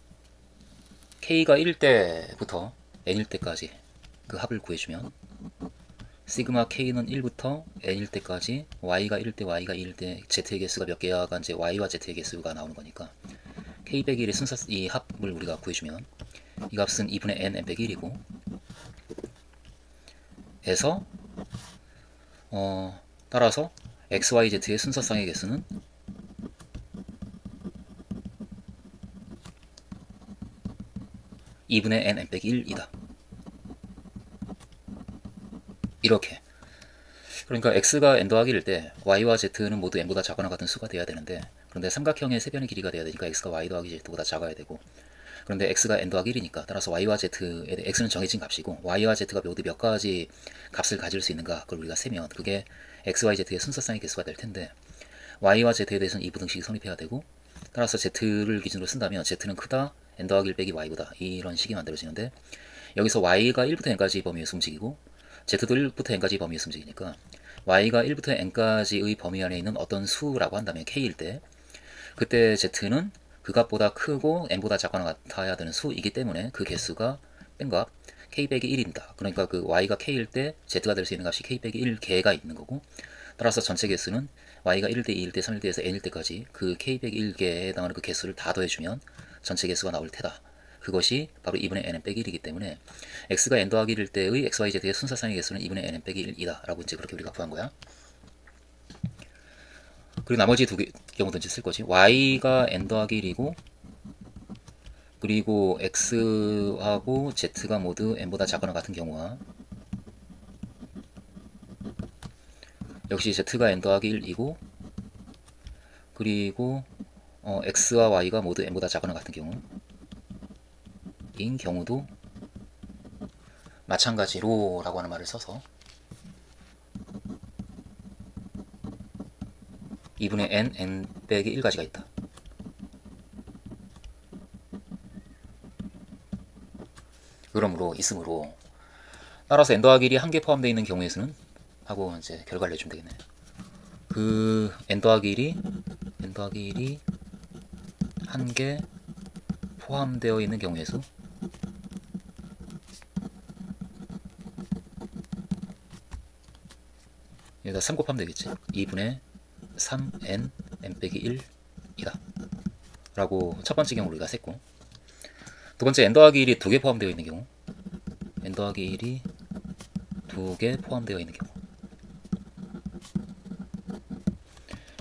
[SPEAKER 1] k가 1 때부터 n일 때까지 그 합을 구해주면 시그마 k는 1부터 n일 때까지 y가 1일 때 y가 2일 때 z의 개수가 몇 개야가 이제 y와 z의 개수가 나오는 거니까 k 100의 순서 이 합을 우리가 구해주면 이 값은 2분의 n 빼기 1이고 에서 따라서 x, y, z의 순서쌍의 개수는 2분의 n 빼기 1이다. 이렇게. 그러니까 x가 n 더하기 1일 때 y와 z는 모두 n보다 작거나 같은 수가 돼야 되는데, 그런데 삼각형의 세변의 길이가 돼야 되니까 x가 y 더하기 z보다 작아야 되고, 그런데 x가 n 더하기 1이니까 따라서 y와 z에 x는 정해진 값이고 y와 z가 모두 몇 가지 값을 가질 수 있는가 그걸 우리가 세면 그게 x, y, z의 순서쌍의 개수가 될 텐데, y와 z에 대해서는 이 부등식이 성립해야 되고, 따라서 z를 기준으로 쓴다면 z는 크다 n 더하기 1 빼기 y보다 이런 식이 만들어지는데, 여기서 y가 1부터 n까지 범위에서 움직이고 z도 1부터 n까지 범위에서 움직이니까 y가 1부터 n까지의 범위 안에 있는 어떤 수라고 한다면 k일 때, 그때 z는 그 값보다 크고 n보다 작거나 같아야 되는 수이기 때문에 그 개수가 뺀값 k 빼기 1입니다. 그러니까 그 y가 k일 때 z가 될 수 있는 값이 k 빼기 1개가 있는 거고, 따라서 전체 개수는 y가 1일 때, 2일 때, 3일 때에서 n일 때까지 그 k 빼기 1개에 해당하는 그 개수를 다 더해주면 전체 개수가 나올 테다. 그것이 바로 2분의 n 빼기 1이기 때문에 x가 n 더하기 1일 때의 x, y, z의 순서쌍의 개수는 2분의 n 빼기 1이다 라고 이제 그렇게 우리가 구한 거야. 그리고 나머지 두 개 경우도 이제 쓸 거지. y가 n 더하기 1이고 그리고 x하고 z가 모두 n보다 작거나 같은 경우와 역시 z가 n 더하기 1이고 그리고 x와 y가 모두 n보다 작거나 같은 경우인 경우도 마찬가지로 라고 하는 말을 써서 2분의 n 빼기 1가지가 있다. 그러므로 있으므로 따라서 n 더하기 1이 한 개 포함되어 있는 경우에서는 하고 이제 결과를 내주면 되겠네. 그 n 더하기 1이 한 개 포함되어 있는 경우의 수, 여기다 3 곱하면 되겠지. 2분의 3n n 빼기 1이다 라고 첫 번째 경우를 우리가 셌고, 두 번째 n 더하기 1이 두 개 포함되어 있는 경우, n 더하기 1이 두 개 포함되어 있는 경우,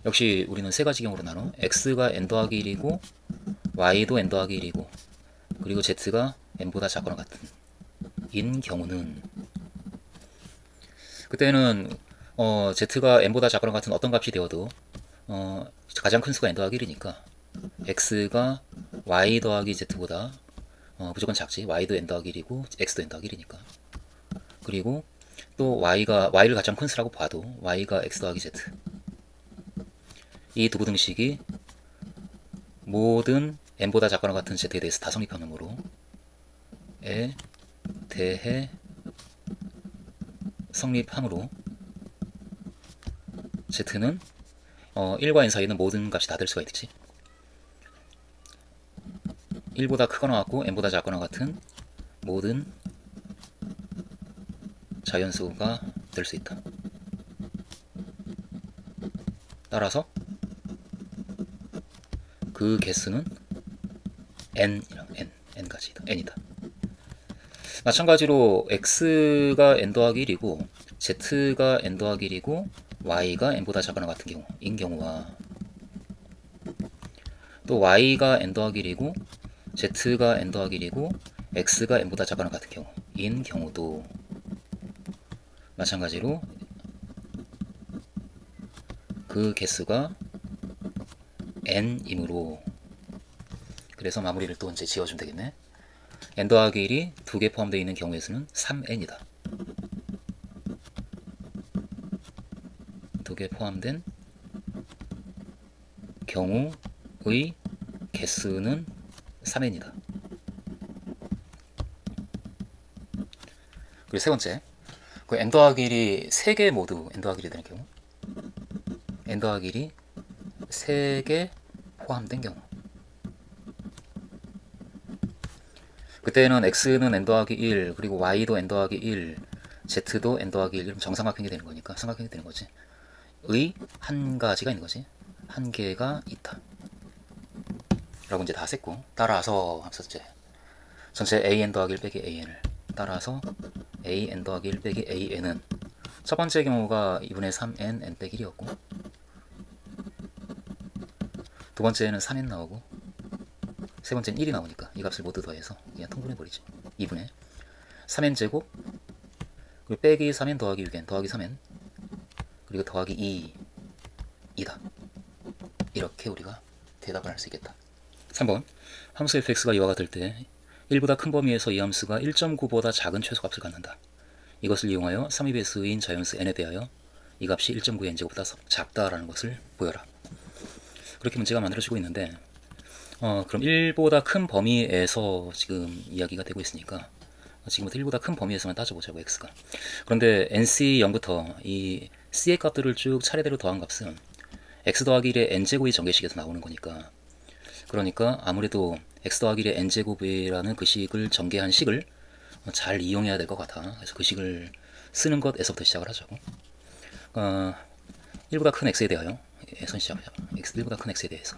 [SPEAKER 1] 역시 우리는 세 가지 경우로 나눠 x가 n 더하기 1이고 y도 n 더하기 1이고 그리고 z가 n보다 작거나 같은 인 경우는, 그때는 z가 n보다 작거나 같은 어떤 값이 되어도 가장 큰 수가 n 더하기 1이니까 x가 y 더하기 z보다 무조건 작지. y도 n 더하기 1이고 x도 n 더하기 1이니까. 그리고 또 y를 가장 큰 수라고 봐도 y가 x 더하기 z, 이 두 부등식이 모든 n보다 작거나 같은 z에 대해서 다 성립하므로 에 대해 성립하므로 z는 1과 n 사이는 모든 값이 다 될 수가 있지. 1보다 크거나 같고 n보다 작거나 같은 모든 자연수가 될 수 있다. 따라서 그 개수는 n가지다. 마찬가지로 x가 n 더하기 1이고 z가 n 더하기 1이고 y가 n보다 작거나 같은 경우인 경우와, 또 y가 n 더하기 1이고 z가 n 더하기 1이고 x가 n보다 작거나 같은 경우인 경우도 마찬가지로 그 개수가 n이므로, 그래서 마무리를 또 이제 지어주면 되겠네. n 더하기 1이 두 개 포함되어 있는 경우에서는 3n이다. 두 개 포함된 경우의 개수는 3n이다. 그리고 세 번째, 그 n 더하기 1이 3개 모두 n 더하기 1이 되는 경우, n 더하기 1이 3개 포함된 경우, 그때는 x는 n 더하기 1, 그리고 y도 n 더하기 1, z도 n 더하기 1, 이러면 정삼각형이 되는 거니까 삼각형이 되는 거지. 의 한 가지가 있는 거지. 한 개가 있다. 라고 이제 다 셌고, 따라서 합쳤지. 전체 an 더하기 1 빼기 an을 따라서 an 더하기 1 빼기 an은 첫 번째 경우가 2분의 3n n 빼기 1이었고, 두 번째는 3n 나오고, 세 번째는 1이 나오니까 이 값을 모두 더해서 그냥 통분해버리지. 2분의 3n 제곱, 그리고 빼기 3n 더하기 6n 더하기 3n, 그리고 더하기 2이다. 이렇게 우리가 대답을 할 수 있겠다. 3번 함수 fx가 이와 같을 때 1보다 큰 범위에서 이 함수가 1.9보다 작은 최소값을 갖는다. 이것을 이용하여 3배수인 자연수 n에 대하여 이 값이 1.9의 n제곱보다 작다라는 것을 보여라. 그렇게 문제가 만들어지고 있는데, 그럼 1보다 큰 범위에서 지금 이야기가 되고 있으니까 지금부터 1보다 큰 범위에서만 따져보자고, x가. 그런데 nc0부터 이 c의 값들을 쭉 차례대로 더한 값은 x 더하기 1의 n제곱이 전개식에서 나오는 거니까, 그러니까 아무래도 x 더하기 1의 n제곱이라는 그 식을 전개한 식을 잘 이용해야 될 것 같아. 그래서 그 식을 쓰는 것에서부터 시작을 하자고. 1보다 큰 x에 대하여 에서 시작하자. 1보다 큰 x에 대해서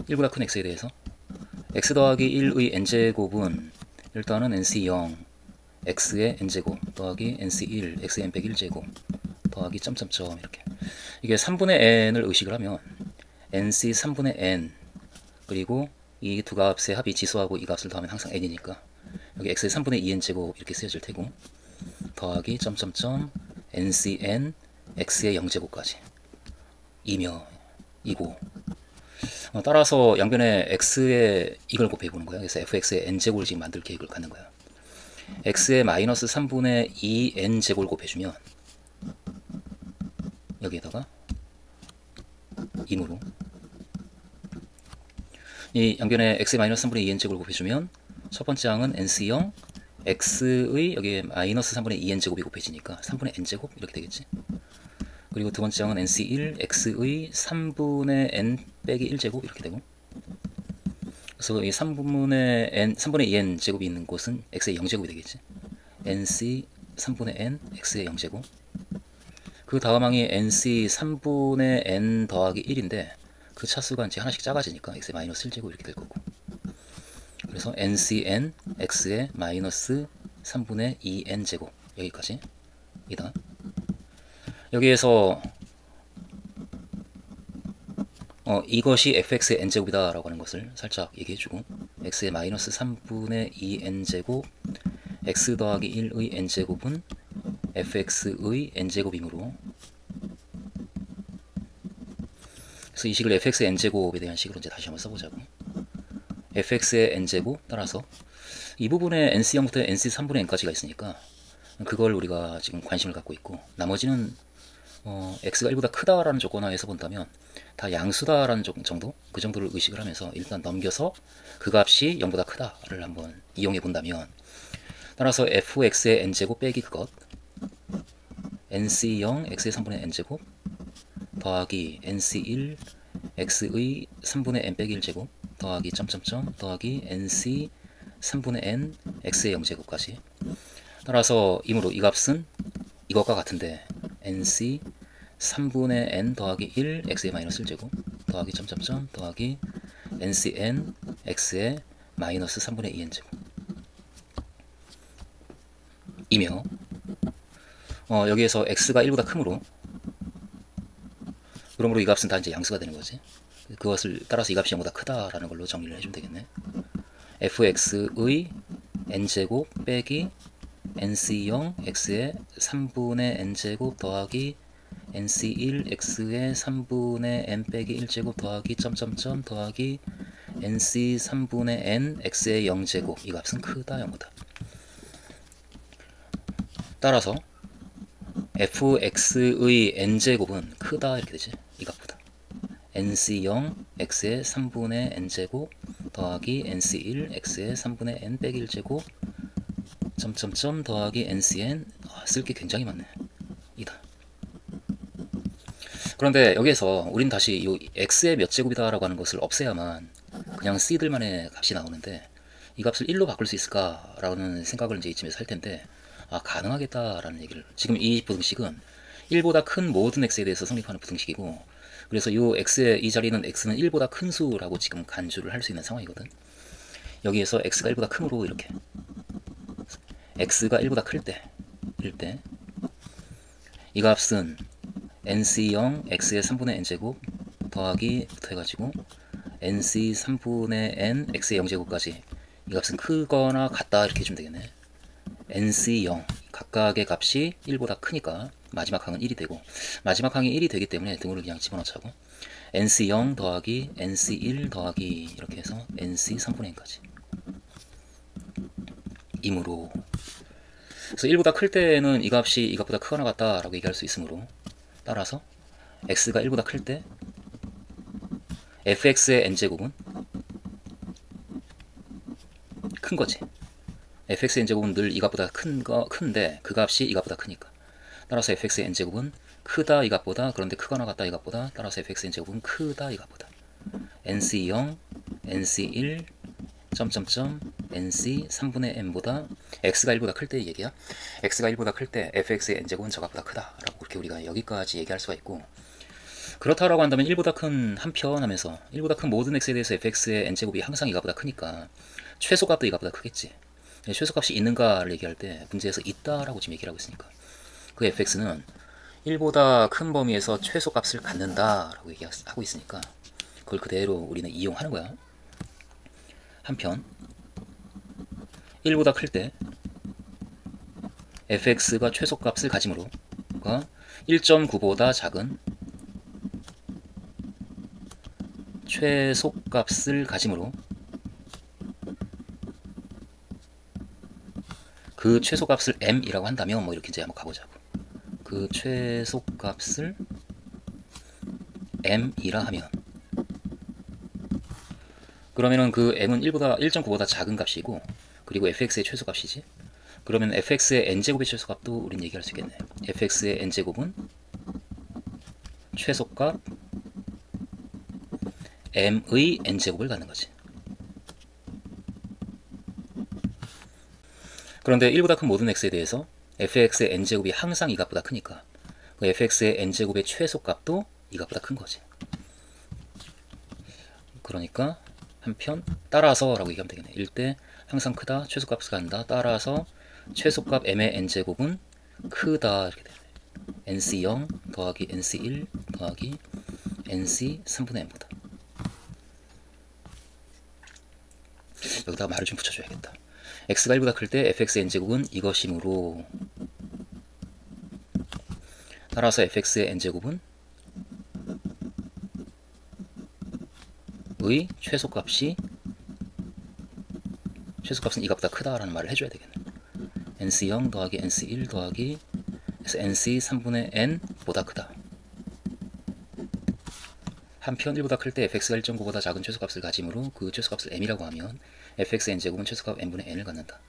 [SPEAKER 1] 1보다 큰 x에 대해서 x 더하기 1의 n제곱은 일단은 nc0 x의 n제곱 더하기 nc1 x의 n 빼기 1제곱 더하기 점점점 이렇게. 이게 3분의 n을 의식을 하면 nc 3분의 n, 그리고 이 두 값의 합이 지수하고 이 값을 더하면 항상 n이니까 여기 x의 3분의 2n제곱 이렇게 쓰여질 테고, 더하기 점점점 ncn x의 0제곱까지 이며 이고, 따라서 양변에 x의 이걸 곱해보는 거야. 그래서 fx의 n제곱을 지금 만들 계획을 갖는 거야. x의 마이너스 3분의 2 n제곱을 곱해주면 여기에다가 임으로 이 양변에 x의 마이너스 3분의 2 n제곱을 곱해주면 첫 번째 항은 nc0 x의 여기에 마이너스 3분의 2 n제곱이 곱해지니까 3분의 n제곱 이렇게 되겠지. 그리고 두 번째 항은 nc1 x의 3분의 n 빼기 1제곱 이렇게 되고, 그래서 이 3분의 2n 제곱이 있는 곳은 x의 0제곱이 되겠지. nc 3분의 n x의 0제곱. 그 다음 항이 nc 3분의 n 더하기 1인데 그 차수가 이제 하나씩 작아지니까 x의 마이너스 1제곱 이렇게 될 거고, 그래서 ncn x의 마이너스 3분의 2n 제곱 여기까지 이다. 여기에서 이것이 fx의 n제곱이다 라고 하는 것을 살짝 얘기해주고, x의 마이너스 3분의 2n제곱 x 더하기 1의 n제곱은 fx의 n제곱이므로, 그래서 이 식을 fx의 n제곱에 대한 식으로 이제 다시 한번 써보자고. fx의 n제곱 따라서 이 부분에 nc0부터 nc3분의 n까지가 있으니까 그걸 우리가 지금 관심을 갖고 있고, 나머지는 x가 1보다 크다라는 조건하에서 본다면 다 양수다라는 정도? 그 정도를 의식을 하면서 일단 넘겨서 그 값이 0보다 크다를 한번 이용해 본다면, 따라서 fx의 n제곱 빼기 그것 nc0 x의 3분의 n제곱 더하기 nc1 x의 3분의 n 빼기 1제곱 더하기 점점점 더하기 nc 3분의 n x의 0제곱까지. 따라서 이므로 이 값은 이것과 같은데 nc 3분의 n 더하기 1 x의 마이너스 1제곱 더하기 점점점 더하기 ncn x의 마이너스 3분의 2n 제곱 이며, 여기에서 x가 1보다 크므로, 그러므로 이 값은 다 이제 양수가 되는 거지. 그것을 따라서 이 값이 0보다 크다라는 걸로 정리를 해주면 되겠네. fx의 n제곱 빼기 nc0 x의 3분의 n제곱 더하기 nc1 x의 3분의 n 빼기 1제곱 더하기 점점점 더하기 nc 3분의 n x의 0제곱, 이 값은 크다 0보다. 따라서 fx의 n제곱은 크다 이렇게 되지, 이 값보다. nc0 x의 3분의 n제곱 더하기 nc1 x의 3분의 n 빼기 1제곱 점점점 더하기 ncn, 쓸 게 굉장히 많네, 이다. 그런데 여기에서 우린 다시 이 x의 몇 제곱이다 라고 하는 것을 없애야만 그냥 C들만의 값이 나오는데 이 값을 1로 바꿀 수 있을까라는 생각을 이제 이쯤에서 할 텐데, 가능하겠다라는 얘기를, 지금 이 부등식은 1보다 큰 모든 x에 대해서 성립하는 부등식이고, 그래서 이 자리는 x는 1보다 큰 수라고 지금 간주를 할 수 있는 상황이거든. 여기에서 x가 1보다 크므로 이렇게 x가 1보다 클 때, 이 값은 nc0 x의 3분의 n제곱 더하기 부터 해가지고 nc 3분의 n x의 0제곱까지 이 값은 크거나 같다 이렇게 해주면 되겠네. nc0 각각의 값이 1보다 크니까 마지막 항은 1이 되고, 마지막 항이 1이 되기 때문에 등호를 그냥 집어넣자고, nc0 더하기 nc1 더하기 이렇게 해서 nc 3분의 n까지 이므로, 그래서 1보다 클 때는 이 값이 이 값보다 크거나 같다 라고 얘기할 수 있으므로, 따라서 x가 1보다 클 때 fx의 n제곱은 큰 거지. fx의 n제곱은 늘 이 값보다 큰데 그 값이 이 값보다 크니까, 따라서 fx의 n제곱은 크다 이 값보다, 그런데 크거나 같다 이 값보다, 따라서 fx의 n제곱은 크다 이 값보다 nc0 nc1 점점점 nc 3분의 n보다, x가 1보다 클 때 얘기야. x가 1보다 클 때 fx의 n제곱은 저 값보다 크다 라고 그렇게 우리가 여기까지 얘기할 수가 있고, 그렇다라고 한다면 1보다 큰 한편 하면서 1보다 큰 모든 x에 대해서 fx의 n제곱이 항상 이 값보다 크니까 최소값도 이 값보다 크겠지. 최소값이 있는가를 얘기할 때 문제에서 있다라고 지금 얘기를 하고 있으니까, 그 fx는 1보다 큰 범위에서 최소값을 갖는다라고 얘기하고 있으니까 그걸 그대로 우리는 이용하는 거야. 한편 1보다 클 때 fx가 최소값을 가지므로 1.9보다 작은 최소값을 가지므로 그 최소값을 m이라고 한다면 뭐 이렇게 이제 한번 가보자고. 그 최소값을 m이라 하면, 그러면은 그 m은 1.9보다 작은 값이고, 그리고 fx의 최소값이지. 그러면 fx의 n제곱의 최소값도 우린 얘기할 수 있겠네. fx의 n제곱은 최소값 m의 n제곱을 갖는 거지. 그런데 1보다 큰 모든 x에 대해서 fx의 n제곱이 항상 이 값보다 크니까 그 fx의 n제곱의 최소값도 이 값보다 큰 거지. 그러니까 한편 따라서 라고 얘기하면 되겠네. 1대 항상 크다, 최소값을 갖는다, 따라서 최소값 m의 n제곱은 크다 이렇게 되네. nc0 더하기 nc1 더하기 nc 3분의 n보다. 여기다가 말을 좀 붙여줘야겠다. x가 1보다 클 때 fx의 n제곱은 이것이므로, 따라서 fx의 n제곱은 의 최소값은 이 값보다 크다라는 말을 해줘야 되겠네. nc0 더하기 nc1 더하기 nc 3분의 n보다 크다. 한편 1보다 클 때 fx가 1.9보다 작은 최소값을 가지므로 그 최소값을 m이라고 하면 fx의 n제곱은 최소값 n분의 n을 갖는다.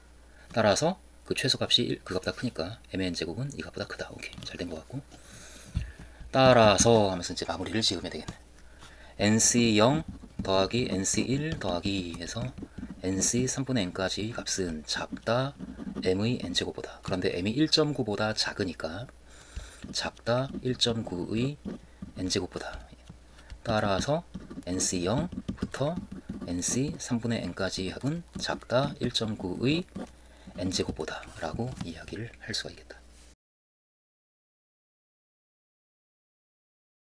[SPEAKER 1] 따라서 그 최소값이 그 값보다 크니까 m의 n제곱은 이 값보다 크다. 오케이, 잘 된 것 같고, 따라서 하면서 이제 마무리를 지으면 되겠네. nc0 더하기 nc1 더하기 해서 nc 3분의 n까지 값은 작다 m의 n제곱보다, 그런데 m이 1.9보다 작으니까 작다 1.9의 n제곱보다, 따라서 nc0부터 nc 3분의 n까지 합은 작다 1.9의 n제곱보다 라고 이야기를 할 수가 있겠다.